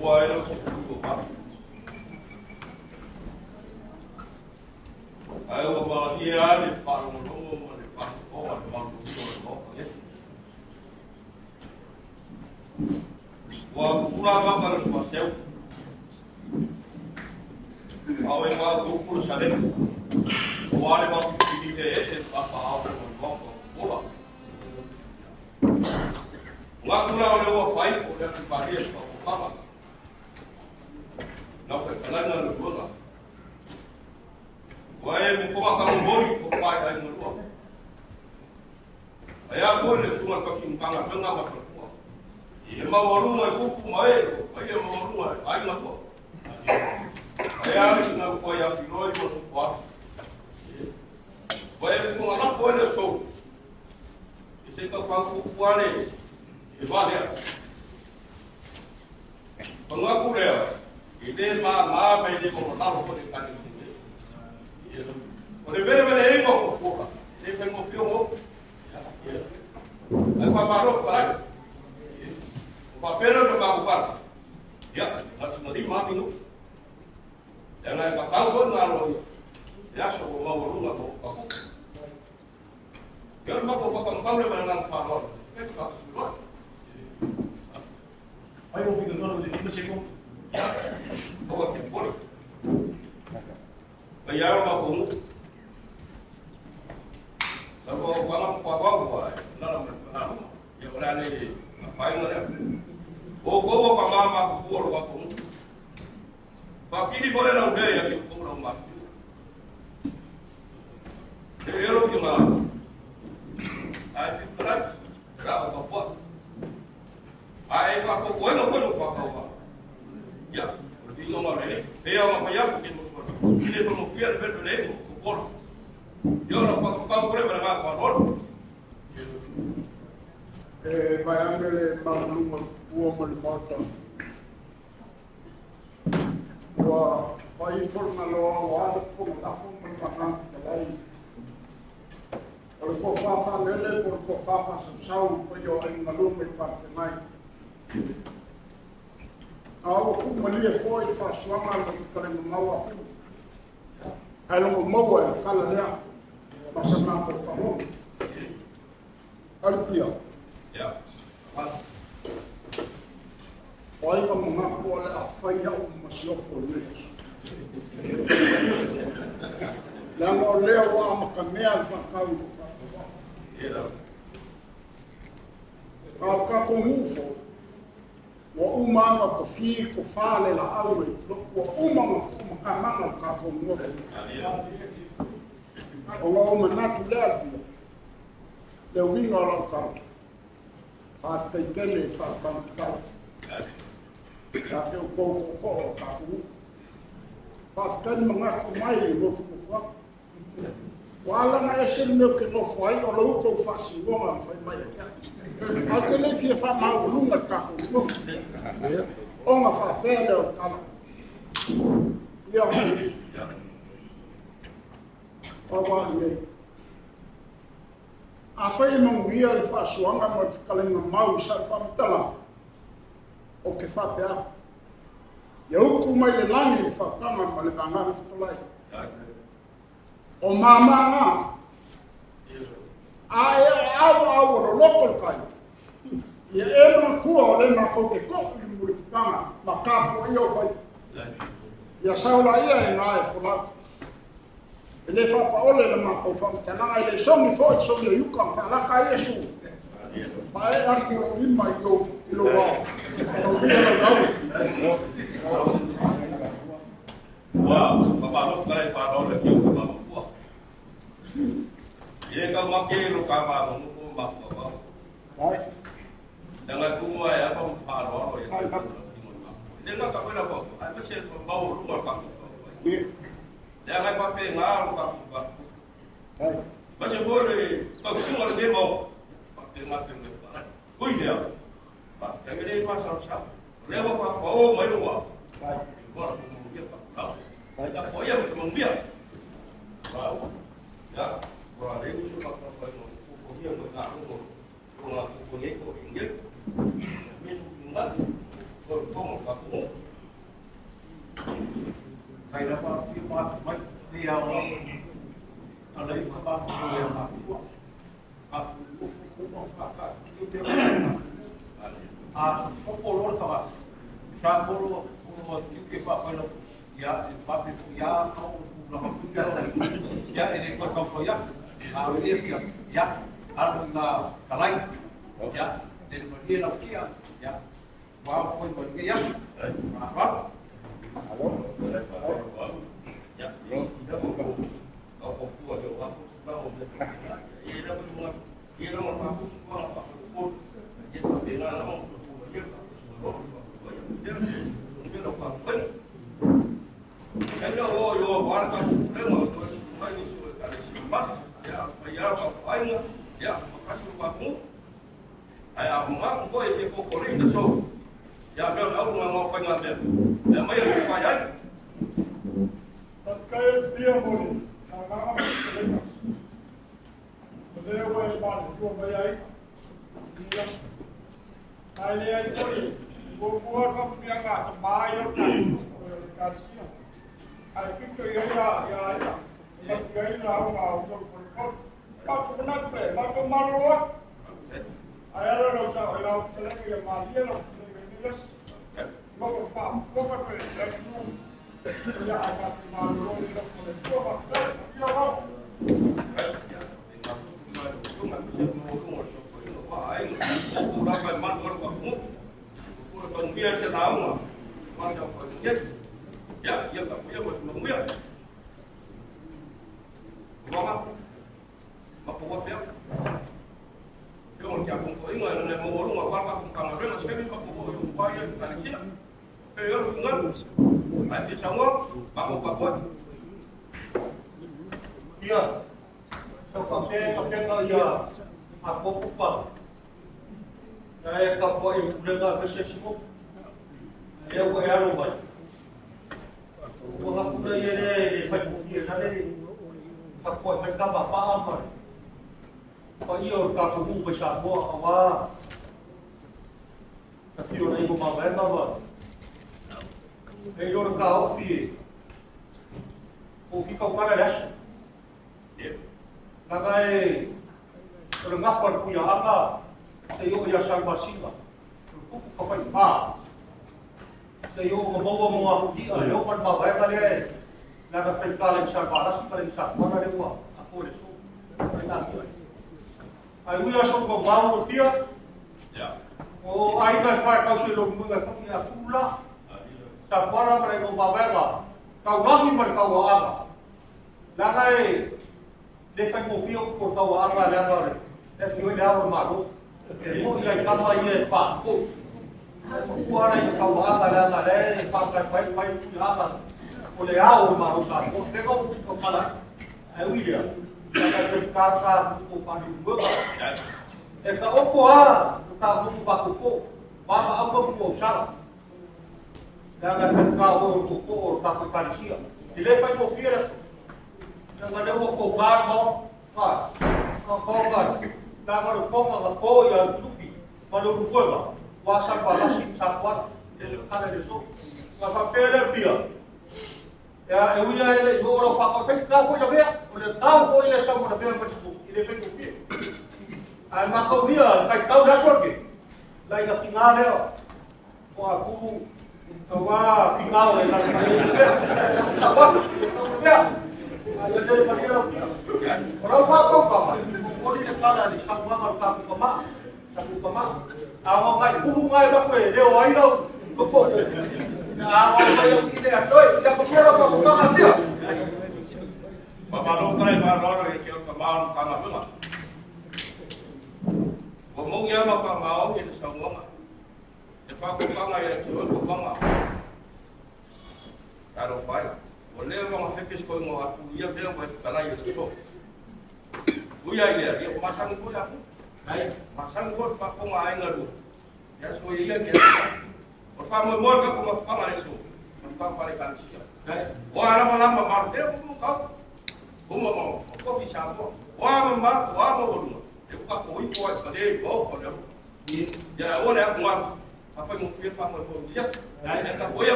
Ua e lo si ku pa. Ai o ma ia ni pa no mo ni pa o ma ku o ye. Ua kula ma para o seu. Au e ma ku ku sa le. Ua le ma ki e pa pa au ko ko. Nga kula o le o fai o le pari e pa papa. Não foi falar na lua. Vai mo ko ka mo mori ko pai ai na lua. Ai a ko le suma ka fin panga panga ma ko. E ma o lua ku ku mai, ai ma o lua ai na ko. Ai a na ko ya filoi mo ko. Vai ko na ko le so. Ese ka pa ku kuale. E vale. Pengaku dia, itu ma mai dia ko na ko de kan ni. O de vere e ko ko. Ele foi mo pio mo. Ai pa paro para. O papel no ka upar. Ya, mas no di ma pino. Jangan ka kal ko na lo. Ya so ma wo na ko. Kan ma ko pa kan le na pa lo. Que ka ko. Aí eu fico andando de nível chegou. Estou aqui fora. Aí eu vou com. Eu vou falar com a avó, não. Eu vou ali na pai não é. Vou com a mama fora vou com. Aqui de fora não veio aqui com não mais. Eu vi lá. Aí para para o avó. Ai fa ko ko no ko pa. Ya, porque no ma le. Ella ma pa ya porque no so. Ile ko mo fiel ver le ko por. Yo no pa por para ma pa por. Vai angele maluma o mo le morta. Wa vai forma lo wa ko ta ko mo pa na lai. O ko pa lele por ko pa sau ko yo ai maluma pa mai. Ao ku malia foi fa suama no kare mawa ku. Ai no mawa kala lea. Pasama por favor. Arpia. Ya. Oi ka mga ko la fa ya o masyo ko le. La mo lea wa ma kamea fa ka u. Era. Ka ko mufo. Wa umanga ko fi ko fale la aure wa umanga ko kamanga ka ko mo o lo manatu la le winga la ka a te tele fa ka ka ko ka ku fa kan manga ko mai mo fu fa wala na ese me que no foi o lo ko fa si mo ma fa mai aquele fia fa mal lunga ka ko onga fa pele o kala ya awa ni a fa no via le fa suanga mo kala no mau sa fa tala o que fa pe a eu ku mai le lani fa kama ma le banga ni tolai o mama nga ai au local kai ia e ma ku o le ma ko ke ko ni mu panga ma ka po io fai ia saula ia nga e fola ele fa pa ole le ma ko fa kana ai le so mi fo so le yu kan fa la ka yesu pa e ar ko ni ma yo lo wa o vi la ga Wow, papa no kai pa no le ki ko ma po. Ye ka ma ke lo ka ma no ko ma po. ai Dengan ku ya pa pa no ye. Dia ka ko la po. Ai pa se ba o lu pa. Jangan pa pe nga lo ka pa. ai Ba se bo le ka su mo le mo. Pa pe nga pe le pa. Ui dia. Pa ka ge ma sa sa. Le ba pa o mai lo wa. ai Ko mo ye pa. Ya po ya mo bia. Wow. Ya, qua đấy cũng chưa có phải một khu nhiều người ta cũng một khu này của hình nhất, biết mất, rồi không có dia ada itu apa yang sopolor kawan sopolor que faz ya papi ya ya ini kau kau ya ya algo na kalai ya dari dia nak kia ya wow foi porque ya apa ya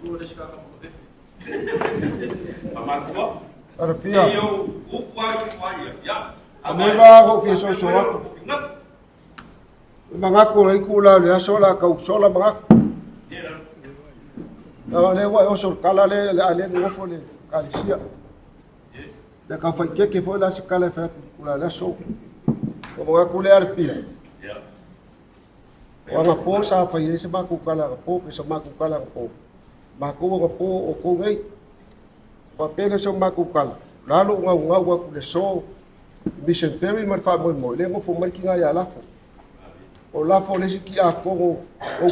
Dua desse cara Amatua. Ara pia. Eu o quai ya. Leva ko fi so so ako. Mga ko ai kula le sola ka sola mga. Le wa o so kala le ale ngofo le kalisia. Le ka fa ke foi la se kala fa kula le so. Ko mga kula ar pia. Wanga po sa fa ye se ba ku kala po se ma ku kala po. Ma ko po o ko ngai. Pa pena so ma ku kala. Lalo nga wa ku le so. Mission Perry man fa mo le ngofo mar ki nga ya la fo. O la fo le ki a ko o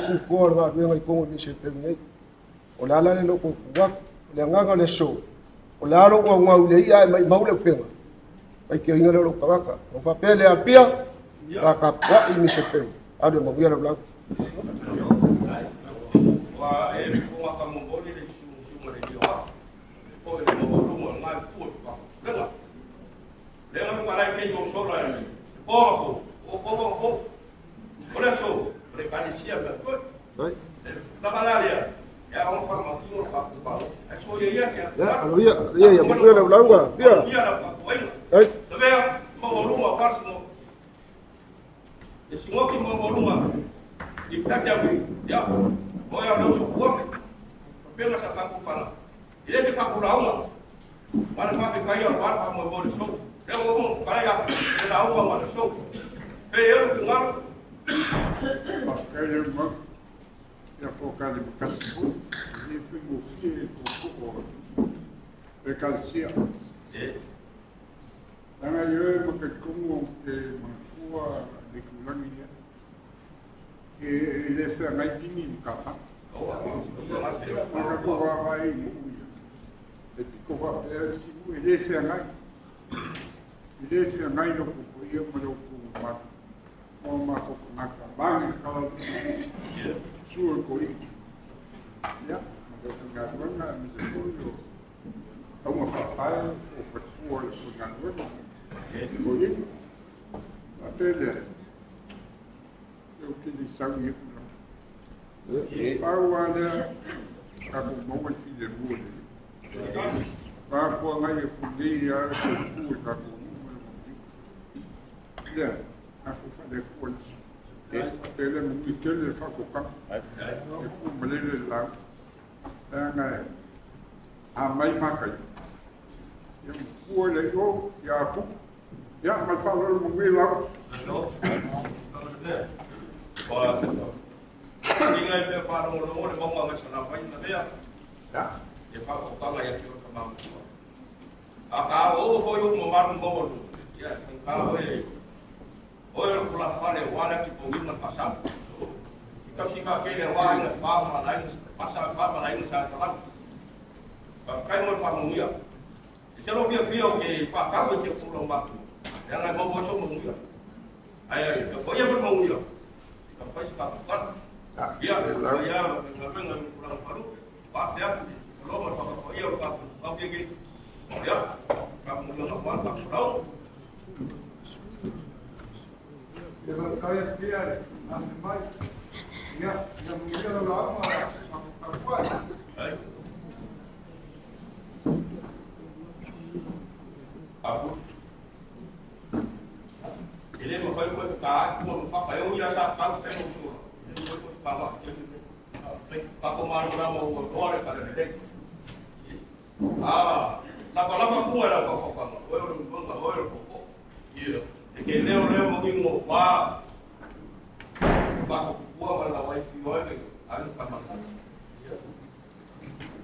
ku ko nga ngai ko Mission Perry ngai. O la le lo ku wa le nga le so. O la lo nga le ia mai mau le penga. Ai ke inga lo ka o fa pele a pia la ka pa Mission Perry. Ada mau biar belau. Wah, ko ka mo boli le su le dia. Ko le mo mo ngai pu ka. Lenga. Lenga para que yo solo aí. O Olha só, precarecia me ko. Dai. Na galaria. Ya on fa ma tino ka ku ba. É só ia que. Ya, ya, mau biar belau ga. Biar. Ia na ka ko. Dai. Levea, mo lumo parsi mo. Esse outro que morreu e tá já viu, já, olha o nosso corpo, pega essa capo para, e esse capo lá uma, para ficar aí para morrer o show, eu vou para já, para uma morrer o show, eu que não, Pascal irmão, e a pouca de bocado, e fui morrer o calcia. Tanga eu me como que uma de kulangia e esse mais dini kata o ko vai e ko vai se esse mais no ko ia mo ko ma ko na ka bang ka su ko i ya mas eu ga wana me se ko yo como papai o pessoal o ga wana ko i até eu que lhe sabia que para o ano a bom filho de rua para por lá eu podia a rua para já a fazer coisas ele é muito que ele faz o campo como ele lá a mais marca eu vou ele eu já mas falou no meio lá olha só. Ninguém vai para o lugar, vamos na frente da via. Já. E para o carro aí que eu tomava. A o foi um mar bom. Já, carro aí. Olha o lá fora, olha que por mim passar. Então se aquele lá na farma lá, passar farma lá no centro lá. Cai muito para mulher. E se não via que para cá eu tinha que pular um bato. Jangan bawa bosok menguya. Ayo, pokoknya bermenguya. Sampai sekarang. Ya, ya, sampai nggak pulang baru. Pak ya, kalau mau pakai ya, kau gini. Ya, kamu nggak mau pakai pulau. Kalau kaya dia nanti mai, ya, yang mungkin lama aku kuat. Aku ele não vai ficar, como papai eu ia sacar o tempo sua. Ele vai falar que para tomar o ramo agora para ele. Na palavra como era para e que ele leu muito no pá para o na vai ficar ali para matar.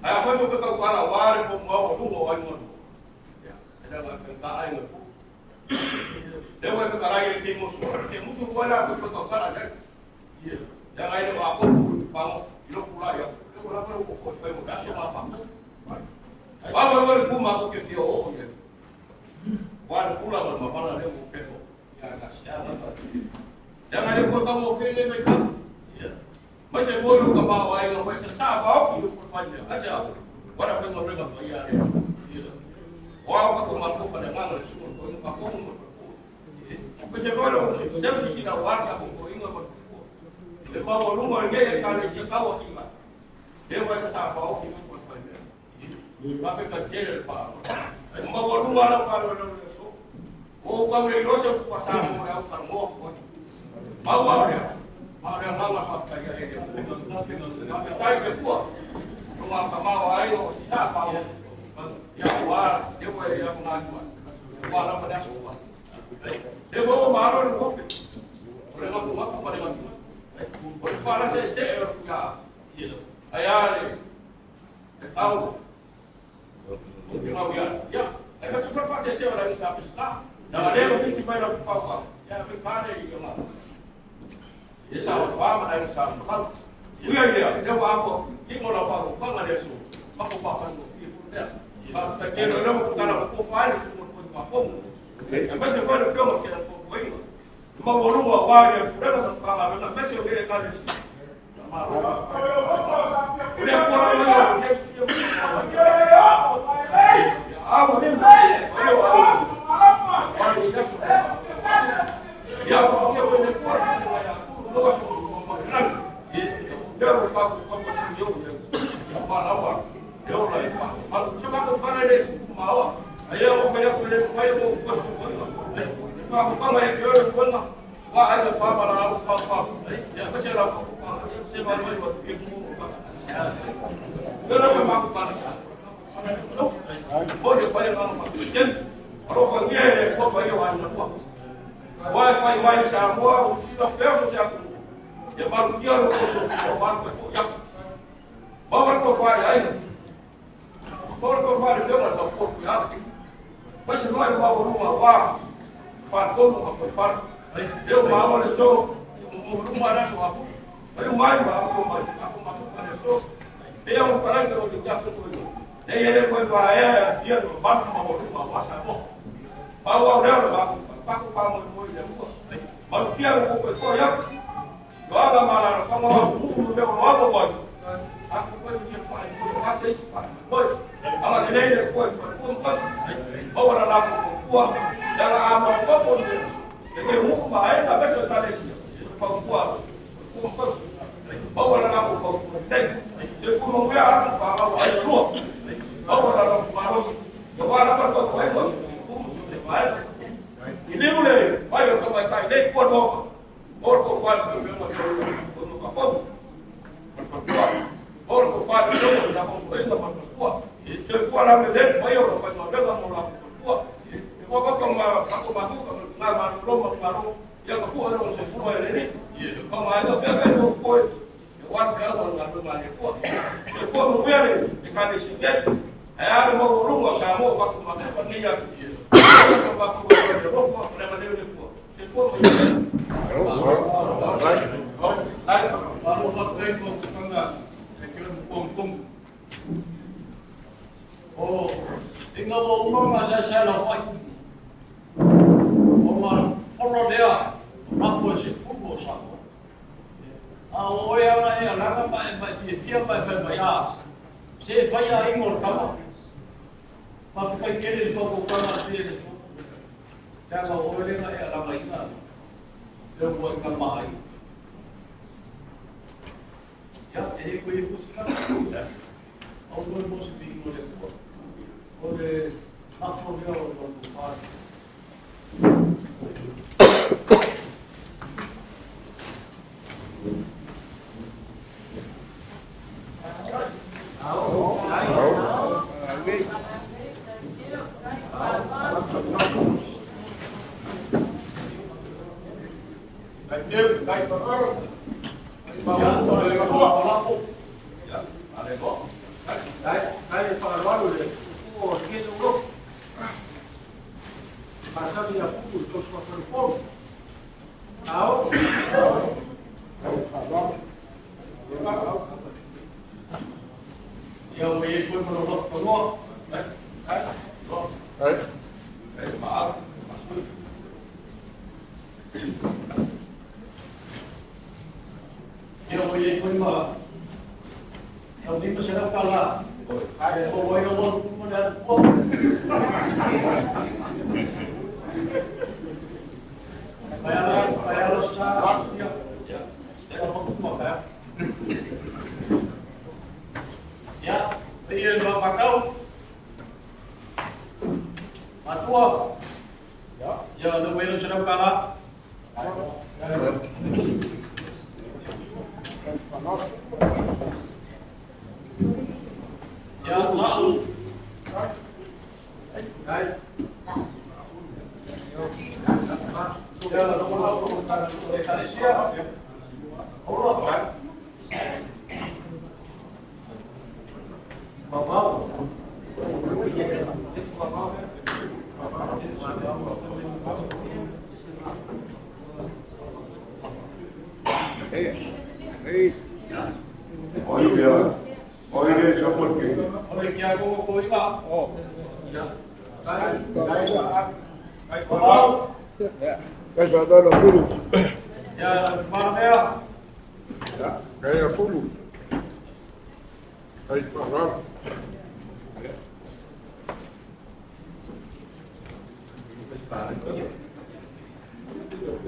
Aí agora eu vou para o ar como o olho no ele vai ficar aí no eu vou ficar aí tem muito boa para tocar já yang lain aku kamu hidup pula ya eu vou lá para o foi mudar só uma parte vai puma aku que fio ya vai pula mas mana eu vou pegar ya kasihan jangan ada kau kamu fele mereka mas eu vou nunca bawa yang vai se sabe hidup berpanjang aja bora foi uma briga para ya wao kako masuk pada mana semua kau ini pakai umur mas eu vou sempre tirar o ar que a pouco inga lepas volume ninguém cai se kau aqui mas Dia vai sa pau ki ko pa ni. Ba pe ka je pa. Ma ko lu ala pa lo so. O ka le lo se pa sa mo ya sa mo ko. Ma wa ya. Ma ya ma sa ka ya ya. Tai ke ko. Rumah kamau ayo sa pau. Ya wa dia wa ya ma ko. Wa la pa da so. Dia bawa malu ni kopi. Oleh ngaku ngaku pada ngaku. Oleh fala saya ya. Ayah ni tahu. Mungkin mau ya. Agak seberapa saya orang ini sampai setelah. Dan ada yang mesti bayar apa? Ya berkara juga mah. Ya sama faham ada yang sama. Kalau dia dia apa? Dia mau apa? Bang ada su. Aku pakai tu. Dia. Kalau tak kira dia mau kalau aku faham semua pun apa. Mas se foi no filme que era um pouco aí, uma boruma vai, problema não fala, mas se eu ver cara isso. Ele é por aí, ah, o mesmo. Eu vou ver por aí, não gosto eu vou falar com você eu lá, eu lá, mas já vai para ele uma hora. Aí eu vou fazer com ele, vai eu vou como é que eu vou vai aí para lá o papo aí você lá você vai eu não vou mais para pode vai lá no papo para fazer como aí vai na rua vai se arrua o tiro ferro se arrua eu falo que eu não vou vamos que eu faço aí vamos que eu faço eu não vou cuidar mas se nós vamos numa para todo para eu mal olha só uma das uma eu mais uma só eu para que eu já tudo nem ele foi vai dia do banco uma passa bom para o Aurélio para muito mas o que era um pouco foi eu logo mal como o meu novo pode a coisa que faz passa isso foi ela nem depois agora lá com o ela ama o povo ele muito mais a pessoa está nesse para o povo agora lá com o povo tem se for não ver a fala vai rua agora lá com o povo agora para o povo vai como se vai e nem o lei vai eu vai cair nem por boca por fala do meu no capô por fala do da companhia para o povo se for lá dentro vai eu vai uma vez vamos lá Kau aku masuk nggak masuk yang aku orang semua ini, kau mahu apa kau kau warga orang tu mana kau mungkin ikan di sini, ayah mau rumah sama waktu masuk ni ya, sebab aku berada rumah pada mana ni kau, baru waktu itu kita sekian oh, tinggal umur masa saya lafai. Uma forma dela, lá foi esse futebol, sabe? A olha aí, lá vai já. Se vai aí morcava, mas fica aquele fogo com a dele. Já a olha aí, lá vai lá. Eu vou acabar aí. Já ele foi buscar. Alguns vão subir no depois. Olha, a forma dela do pai.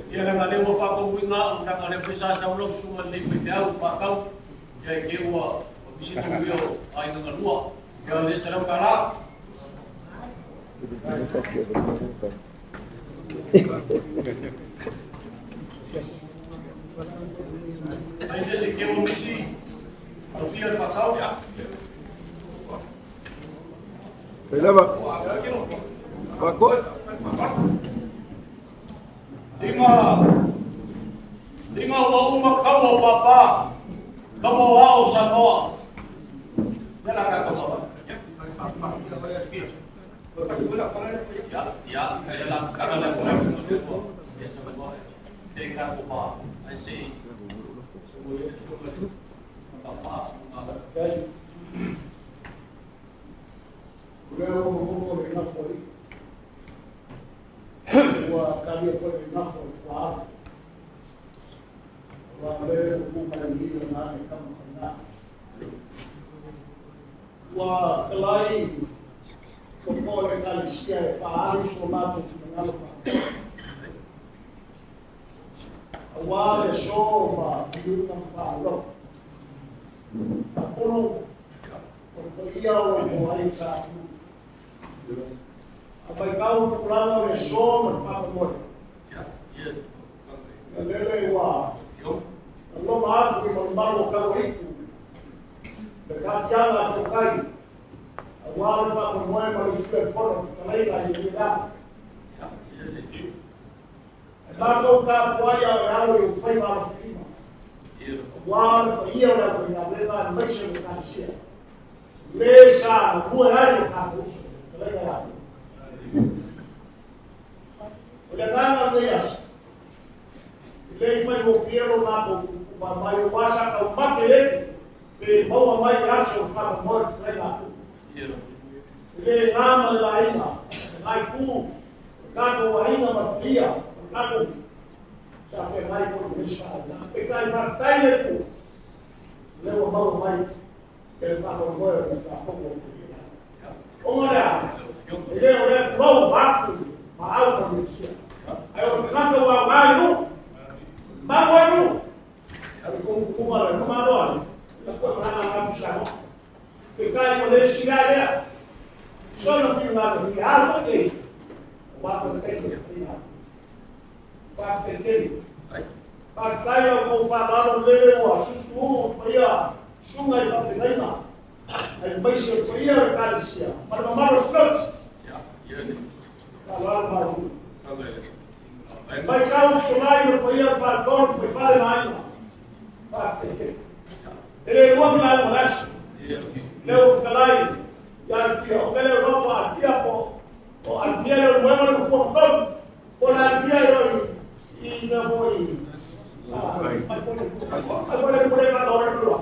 Ia na ngane ua whakauinga, na ngane whaisa sa ulau sunga ni whiteau, whakau, ia ke ua, o bisitu wio, ai nganga lua, ia le sarau kara. Ai se ke ua misi, au pia whakau, ia. Pelaba. Bakot. Dinga wa uma kawa papa. Kamu wao Samoa. Nela ka kamu. Ya, la kana la ko. Teka ko pa. I see. Kami foi enough for wa kumalia na kama fana wa kalai como le calisia fa somato finalo wa le soma yuna fa lo apono por ia o ai ka abai kau pulanga le soma fa mo lele wa lo ma ko mo malo ka wiku le ka jala ko kai wa fa ko mo ma isu fono kalai la ni da ma ko ka poia ra o fai ma fima wa ia ra ko na le da mai se ka sia le sa ku ra ka ko so kalai la olha nada dias ele foi o fiel lá o mai o passa ao paquete que boa mai graça o fala morto lá ele ama lá ainda ai pu cago ainda matia cago já pegai por deixar pegai vai ele leva mal mai ele fala morto está pouco olha ele é low back ma alta medicina aí o canto o abaixo Bawaru, aku kumar, kumaron. Aku orang sama. Kita boleh siapa? Soalnya kita siapa ni? Waktu kita waktu kita. Pakai aku falar lewa, susu, paya, sungai tapi lainnya. Dan besar paya kalsia. Pada malas kot. Kalau malu. Vai cá sungai berpaya fakor berfale main, pasti. Ele uang lah mudas. Leu kalai, yang dia okey Eropa dia po, dia lo mueven un poco, por la dia lo y no voy. Aku boleh kalau orang keluar.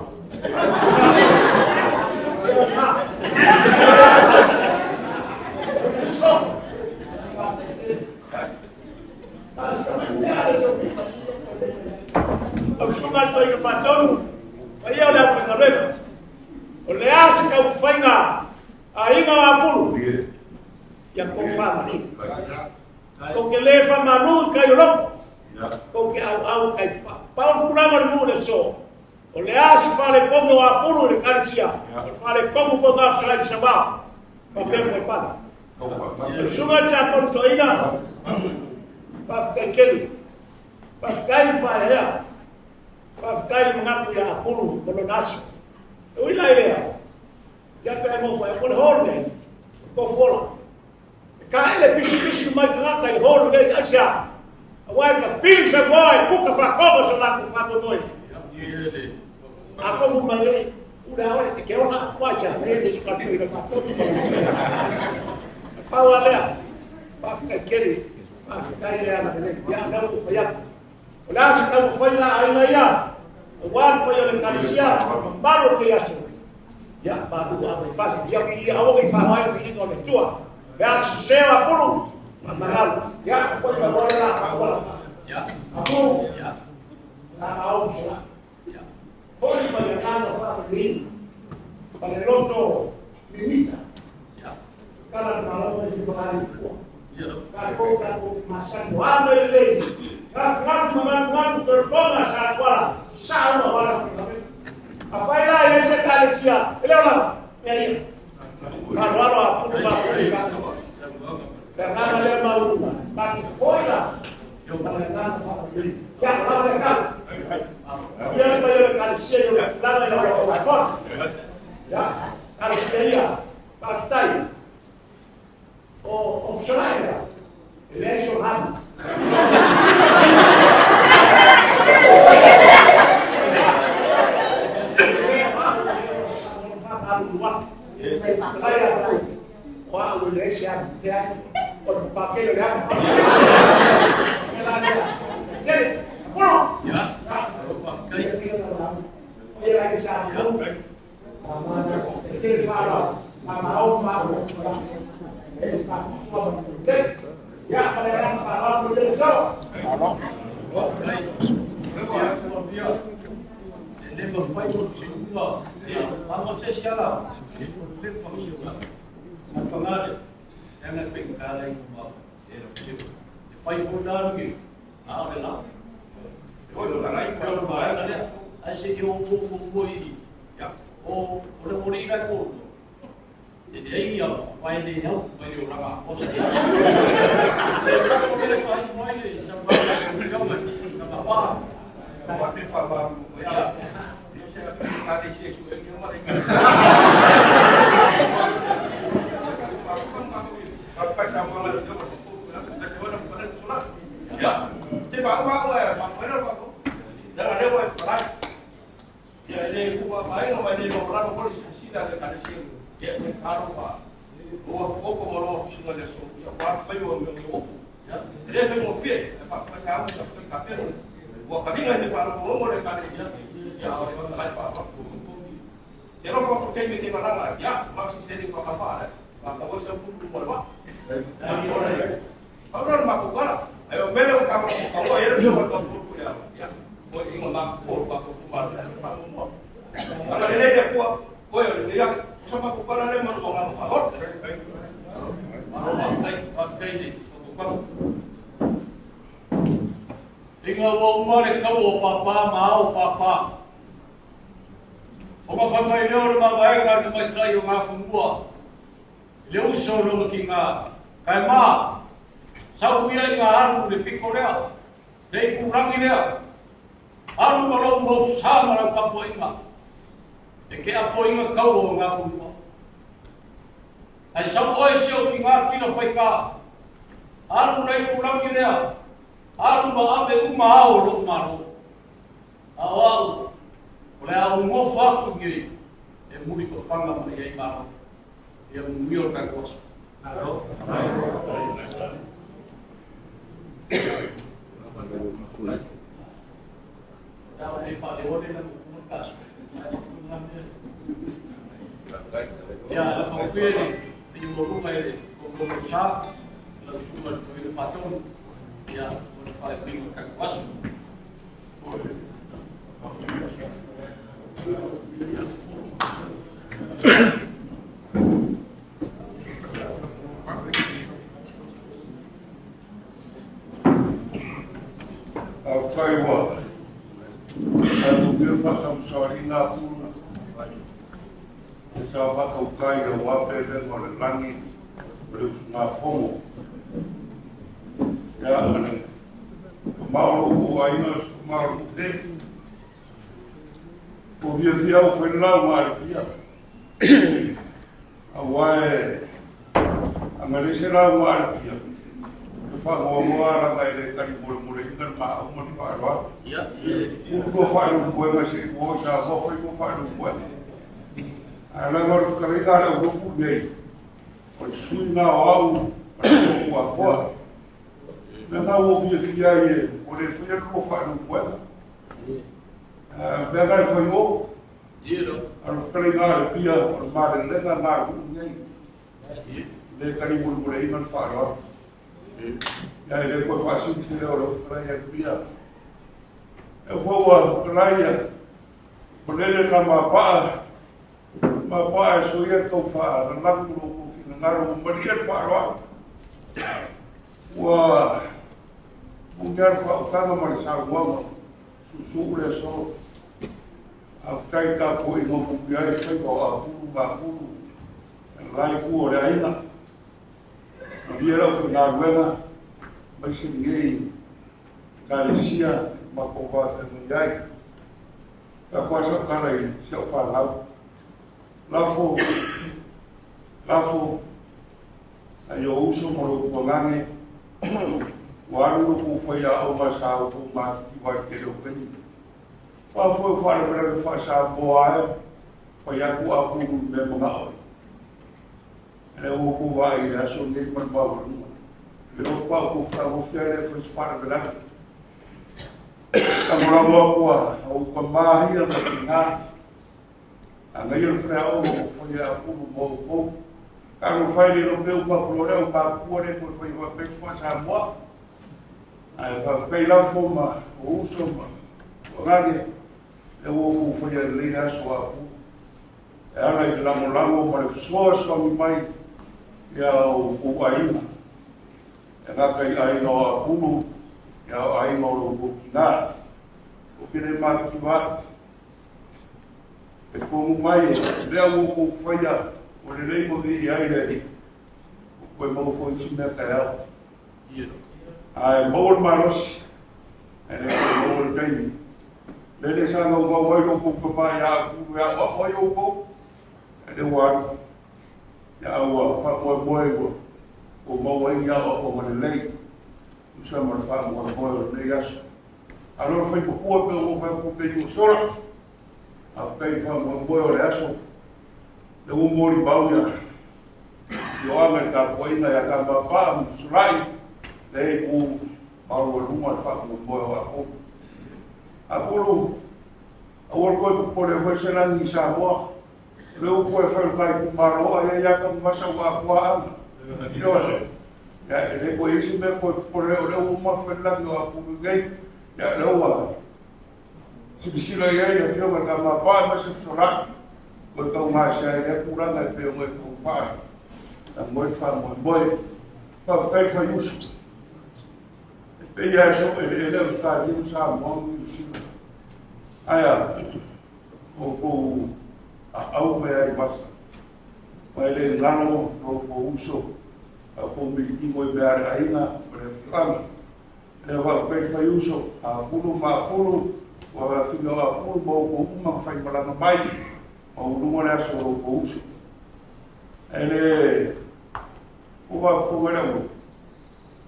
Ang sungal to yung faton, kaya wala fa ngabek. Ole asika ufainga, ainga apuru. Ya ko fa mani. Ko ke le fa manu kayo lok. Ko ke au kai pa. Paul kuranga mu le so. Ole asika le como apuru le karsia. Fa le como fo na sala saba. Pa pe fa. Sungal cha ko to ina. Pa keli. Pa kai fa ya. Pakai mengaku ya apuru bolonaso. Uila ile. Ya pe mo fa ko horde. Ko fola. Ka ele pishi mai ka ka horde asia. Awai ka fili sa boy, kuka whakova so la ku whakotoi. Ako fumangai, udah awai, te keo na, wacha, te katui na whakotoi. Paua lea, pafika keri, pafika ilea na kene, ya nau ku whaiak. Ola si ka ku whaila aina ia, awal pa yo le kalisia, maro ke aso. Ya, baru apa fali, ya ki awai ki whawai ki iko le tua. Ya si sewa pulu, matagal. Ya, ko ka bola la, paua. Ya. Aku. Ya. Na au sila. Ya. Foi para ganhar o fato de para el otro limita. Ya. Cada palabra es igual y fue. Ya. Cada cosa más sanguano el ley. Cada mamá pero toma esa cuala. Salva para a faila ese calesia. Ele olha. E aí? Agora a puta para Pegada le maluca. Mas foi lá. Eu para ganhar o fato de ya, lá de cá. Dia para eu calesia, lá na fora. Ya, calesia, pastai. O opcional. Ele é chorrado. Wah, udah siap dia. Orang pakai dia. Jadi, pulang. Ya. Dia lagi siap. Kita farol, mau. Ya, pada yang farol boleh so. Leva foi o segundo. Vamos se chegar. Leva foi o segundo. A falar é na ficar em uma foi fundado aqui. Ah, lá. Foi lá em Porto Alegre, né? Assim que o boi já o boi da cor. Jadi aí ó, vai de help, vai de orang apa saja. Ele faz sampai government, apa? Apa falar ya. Dia ada isu yang mereka. Apa sama lah dia bersuara. Ya. Tiba apa Pak Benar Pak. Dan ada buat falas. Ya ini buat main nama ini orang polisi sida ada sini. Ya kalau Pak. Gua mau singa leso. Ya Pak Bayu meu. Ya. Dia mau pie, Pak Pasal tapi gua kami nggak Pak mau mereka dia. Ya orang lain Pak. Ya orang pakai mikir mana ya masih jadi Pak apa ada. Maka bos pun rumah Pak. Orang mak kara. Ayo melo kamu ya ya. Mau ingin mak Pak Pak. Kalau dia kuat, dia sama kara dia mau ngomong Pak. Pakai ini. Tinggal mereka papa mau papa. Oma famai leo ma vai ka mai kai o ngafungua. Leo solo kinga. Kai ma. Sau ia nga haru de pikorea. Dei kurangi lea. Haru malo mo sama la kapoinga. E ke apoinga kau o ngafungua. Ai sau oi sio kinga kino fai ka. Haru nei kurangi lea. Haru ma ave umao lo maro. Awau. Oleh au ngofo aku ngi e muri ko panga mai ai maro. E mio ka kos. Alo. Ya ai fa le ode na mukas. Ya la fa kuele di mo mai ko sa la fuma ko de paton. Ya mo fa pingo ka kos. I'll tell you what. I will give us some sorry now. Sa whaka ukai a wapere mo le langi pero ngā whongo. Ia ane, ka mauro o aina ka mauro te. O via o whenau ngāre pia. A wae, a marese rau ngāre pia. Ka whangoa la ngai le kari mure ingan maa umani whaeroa. Ia. Uko whaeru koe ngasi ko sa whawhai ko whaeru koe. Ala ngor kari ngare uruku nei. O sui ngā au, o kua koa. Me ngā o via fia ie, o le whia ko whaeru koe. Mea ngai whai o. Ala kari ngare pia, o le mare lenga ngare uruku nei. Le kari mure ingan whaeroa. Ya le ko fa sin se le oro fra ya pia e fo wa fra ya ponele ka ma pa so ya to fa na ku ko fi na ro mo ri fa ro wa u gar fa ka ma ma sa wa su le so a kai ka ko i mo ku ya e ko a ku ba ku lai ku ora ina Viera foi na Arguela, mas ninguém carecia uma conversa no IAI. A coisa o cara aí, se eu falar, lá foi, aí eu uso o Molane, o ano foi a uma sala, o mar que vai ter o bem. Qual foi o faro para me fazer a boa, foi a boa por um mesmo na hora. E o ku vai já sou nem para baú. Eu pau ku fra o fere foi fora grande. Agora o ku mai a na. A ngai fra o foi a ku mo. Caro fai no meu paprora o papore por foi uma vez faz a mo. Aí vai lá fuma o uso o grande. Eu o foi a lida sua. Ela lá mo mas só mai ya o aina e nga kai aina o pulu ya o aina o bukina o kire makiwa e komu mai lea o ko whaia o le rei mo di aire o koe mau fo isi mea kai au ai maur maros e ne koe maur kaini le sanga o mawairo ko mai a kuru ya o hoi o ko e ne wāru ya wa fa mo o mo ya o mo le usa mo fa mo le yas alor foi po pe o fa po pe o sora a pe fa mo o le aso le o mo ri bauya yo ame ka poina ya ka pa sulai le ku ma o lu mo fa mo a pulu a o ko le foi sena ni sa mo Leu koe whaukai ku maroa e ia ka masa wa kua ana. Io ya le koe isi me koe pore o leu uma whenlangi o apuru gei. Ya leu a sibisira iei na whionga ka mapaa masa soraki. Koe kau ngāsia e le kuranga e peo ngoe kau whae. Na moe wha moe. Whaukai whaiusu. E pe ia so e leu stari u sa mongu i usina. Aia o kou au me ai basa. Mai le ngano no ko uso. A ko militi mo be ara aina pre fram. Le va pe fai uso a pulu ma pulu o va fino a pulu mo ko uma fai mala mai. O lumo le aso ko uso. Ele o va fuera mo.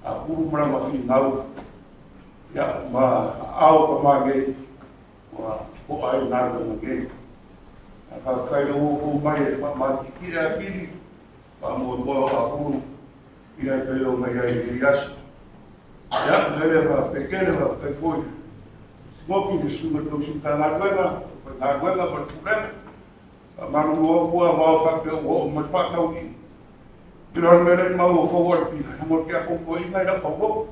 A pulu mala ma finau. Ya ma au pa mage. O ai na mage. Ka kai o mai fa ma ki a pili pa mo a pulu ia pe o mai ai yas ya le va pequeno va pe foi smoking de suma do suka na guela foi na guela por problema ma no o va fa pe o mo fa ka uni pero me ma o favor pi mo que a pompo ina era pompo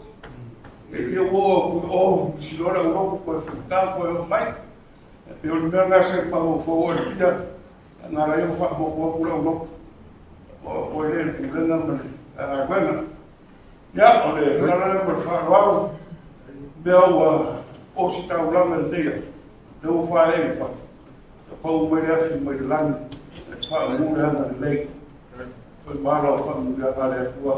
e que o si lora o ko fa ko mai Pero no me hace para o favor ya na la yo fa bo bo o ele problema na buena ya ole na la por favor veo o se está hablando de dia eu fa ele fa pa o me dá me lá fa mura na lei foi malo fa mura na lei tua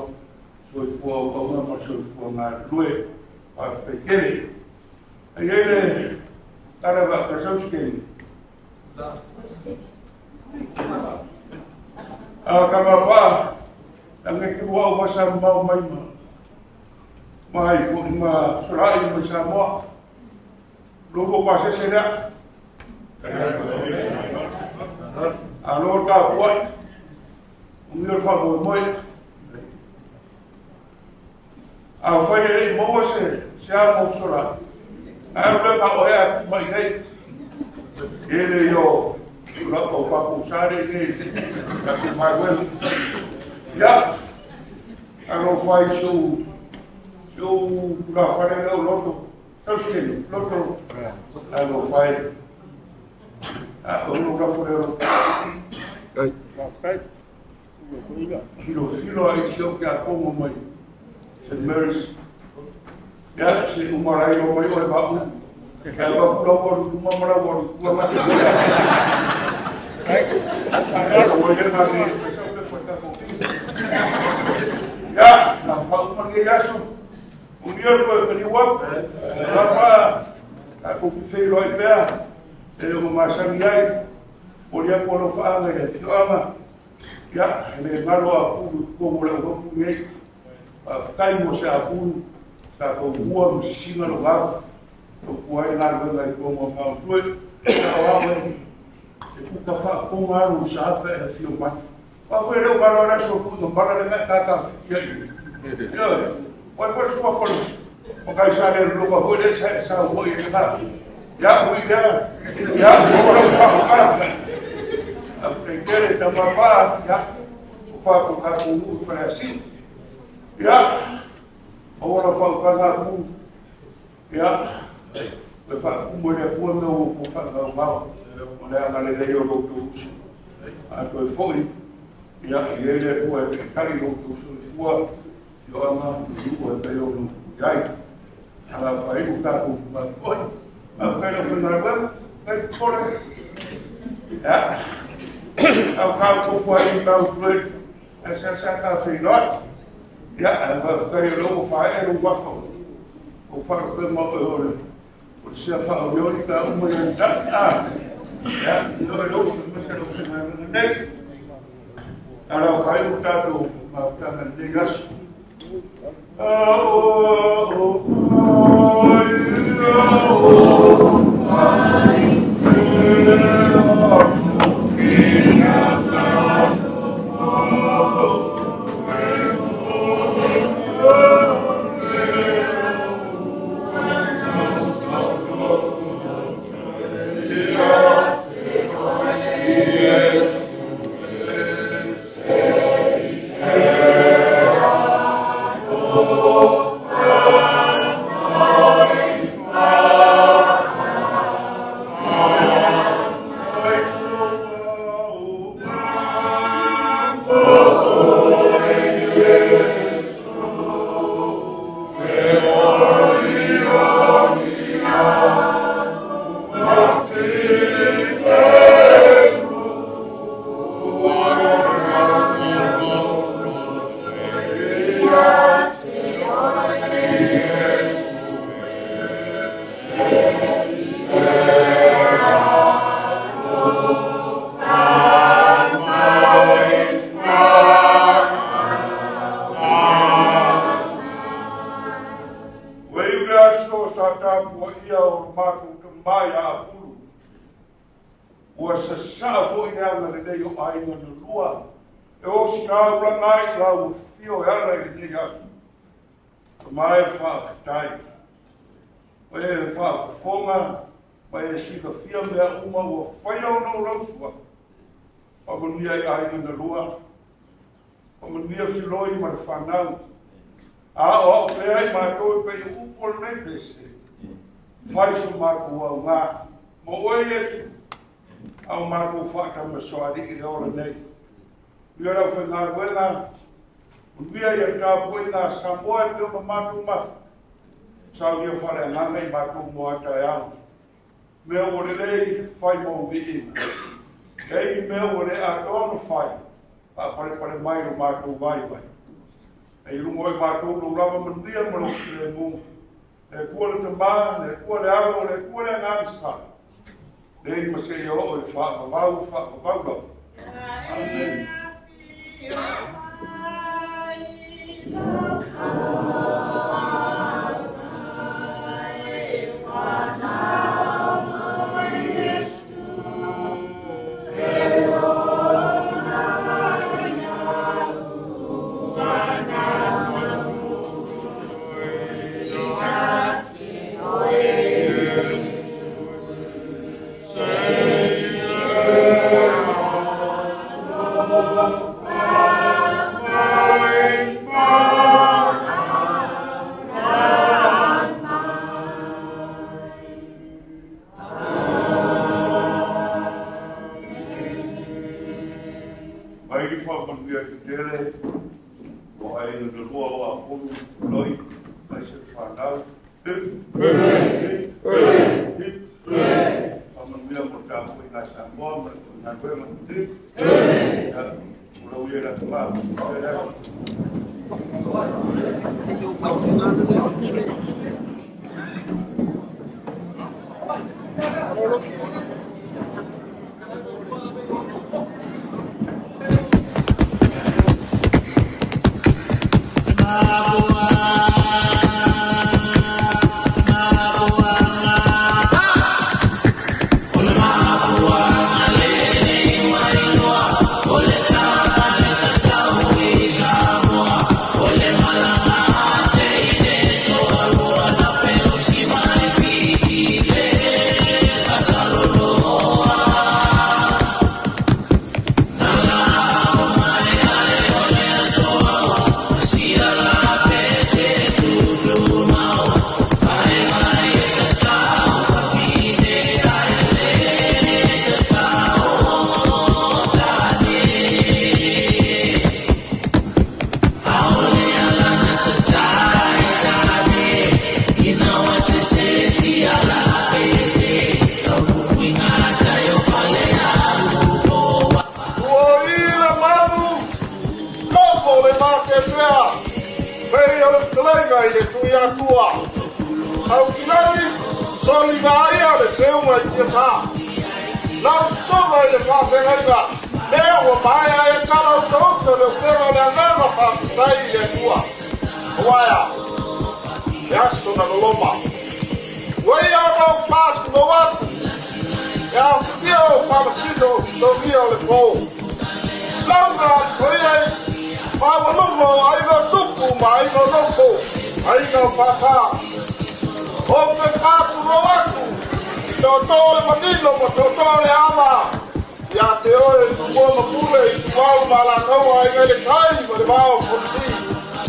foi o uma pessoa foi na lue para pequeno aí ele Cara, vai pensar os que a kamapa ang nagkiwa o sa mau may ma mai fo ma sorai mo Samoa logo pase sera alo ta poi un fa mo a foi ele mo se a mo sorai a lo ka o ya mai nei ele yo la o pa usare nei mai well ya alo fai su la fare lo loto loto alo fai o lo fare lo filo ai sio che a como mai se mers ya se umarai lo mai o ba que va lo por uma mara por uma ya na pa porque ya su união com o perigo apa aku fei roi pea o masamiai poria kono fa nga ya fiama ya me ngalo aku como le ko ngai kai mo se aku sa ko bua mo singa no gaf o kuai ngalo ngai ko mo ma tu awa e ku ka fa ko ngalo sa fa e fio ma pa foi le ngalo na so ku no para le ka ka ya Poi fuori sua fuori, magari sale il lupo fuori, sa voi che sta, ya voi ya ora fa cara, a prendere da papà, ya fa con la cu fa assim, ya ora fa con la cu, ya fa come le può no fa no mal, non è andare dei loro tutti, a poi fuori, ya ele può cari lo tutti fuori. Yo ama tu pe yo gai ala fai u ka ku ma foi ma kai no fundar ba kai pore ya au ka ku foi ka u tre essa ka fei not ya ala kai lo fai e u ba fo o fa ko mo ore o se fa o yo ka u mo ya ya no lo su me se lo se nei ala fai u ka tu ma ka ne gas Faz o marco ao mar, moe ao marco faca me só de ir ao nei. E era foi na buena, o dia ia cá foi na Samoa de uma marco mas sabia falar na nem marco moata ya. Meu orelei faz bom vi. Ei meu orelei a dono faz. Para mais o marco vai. Ei o moi marco não lava me dia me não e kua le tama, e kua le awa, e kua le ngāmisa. Nei mase i o e whāpavau. Amen. Amen. whakamuia ki tere, o ai na rua o a polu loi, kai se whanau. Whakamuia mo tāpo i ngā Samoa, ma ngā koe ma te. Ura uia na tuma.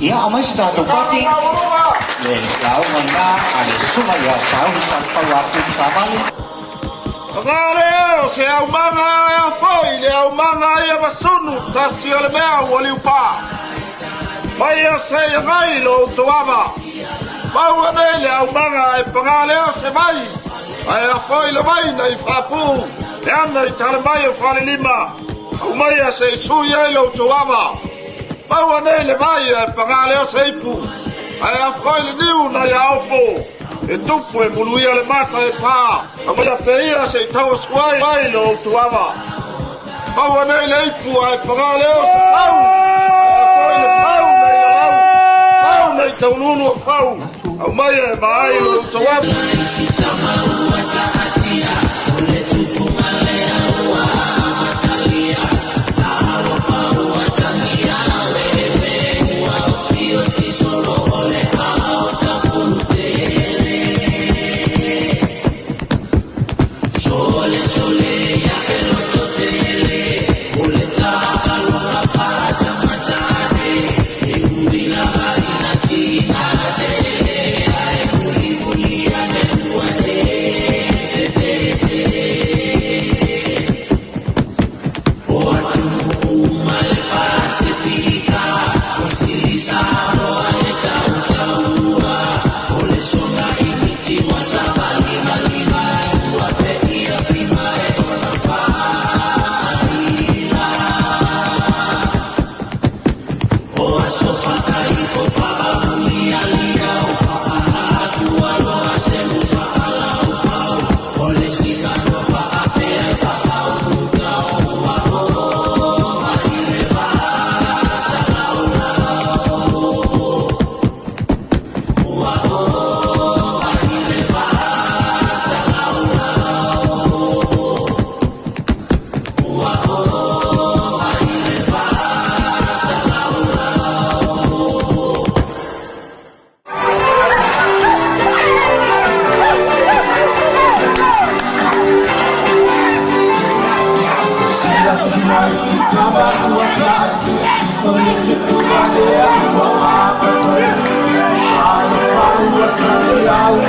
Ia amai se tātou pati. Lau ngā ale suma ia sau sa pau atu sa mali. Ngare o se au manga e foi le au manga e wasunu tasi ole mea wali upa. Mai a se ngai lo tuama. Mau ane le au manga e pangale o se mai. Ai a foi le mai nei fapu. E ana i tale mai o fale lima. Au mai a se sui e lo tuama. Mau ane le mai e pangale o se ipu. Ai a foi le niu na ia opo. E tupu e muluia le mata e pā. A mai a peia se i tau suai mai lo tuama. Mau ane le ipu ai pangale o se pau. Ai a foi le pau nei le lau. Pau nei tau nunu o pau. Au mai e mai lo tuama. I'll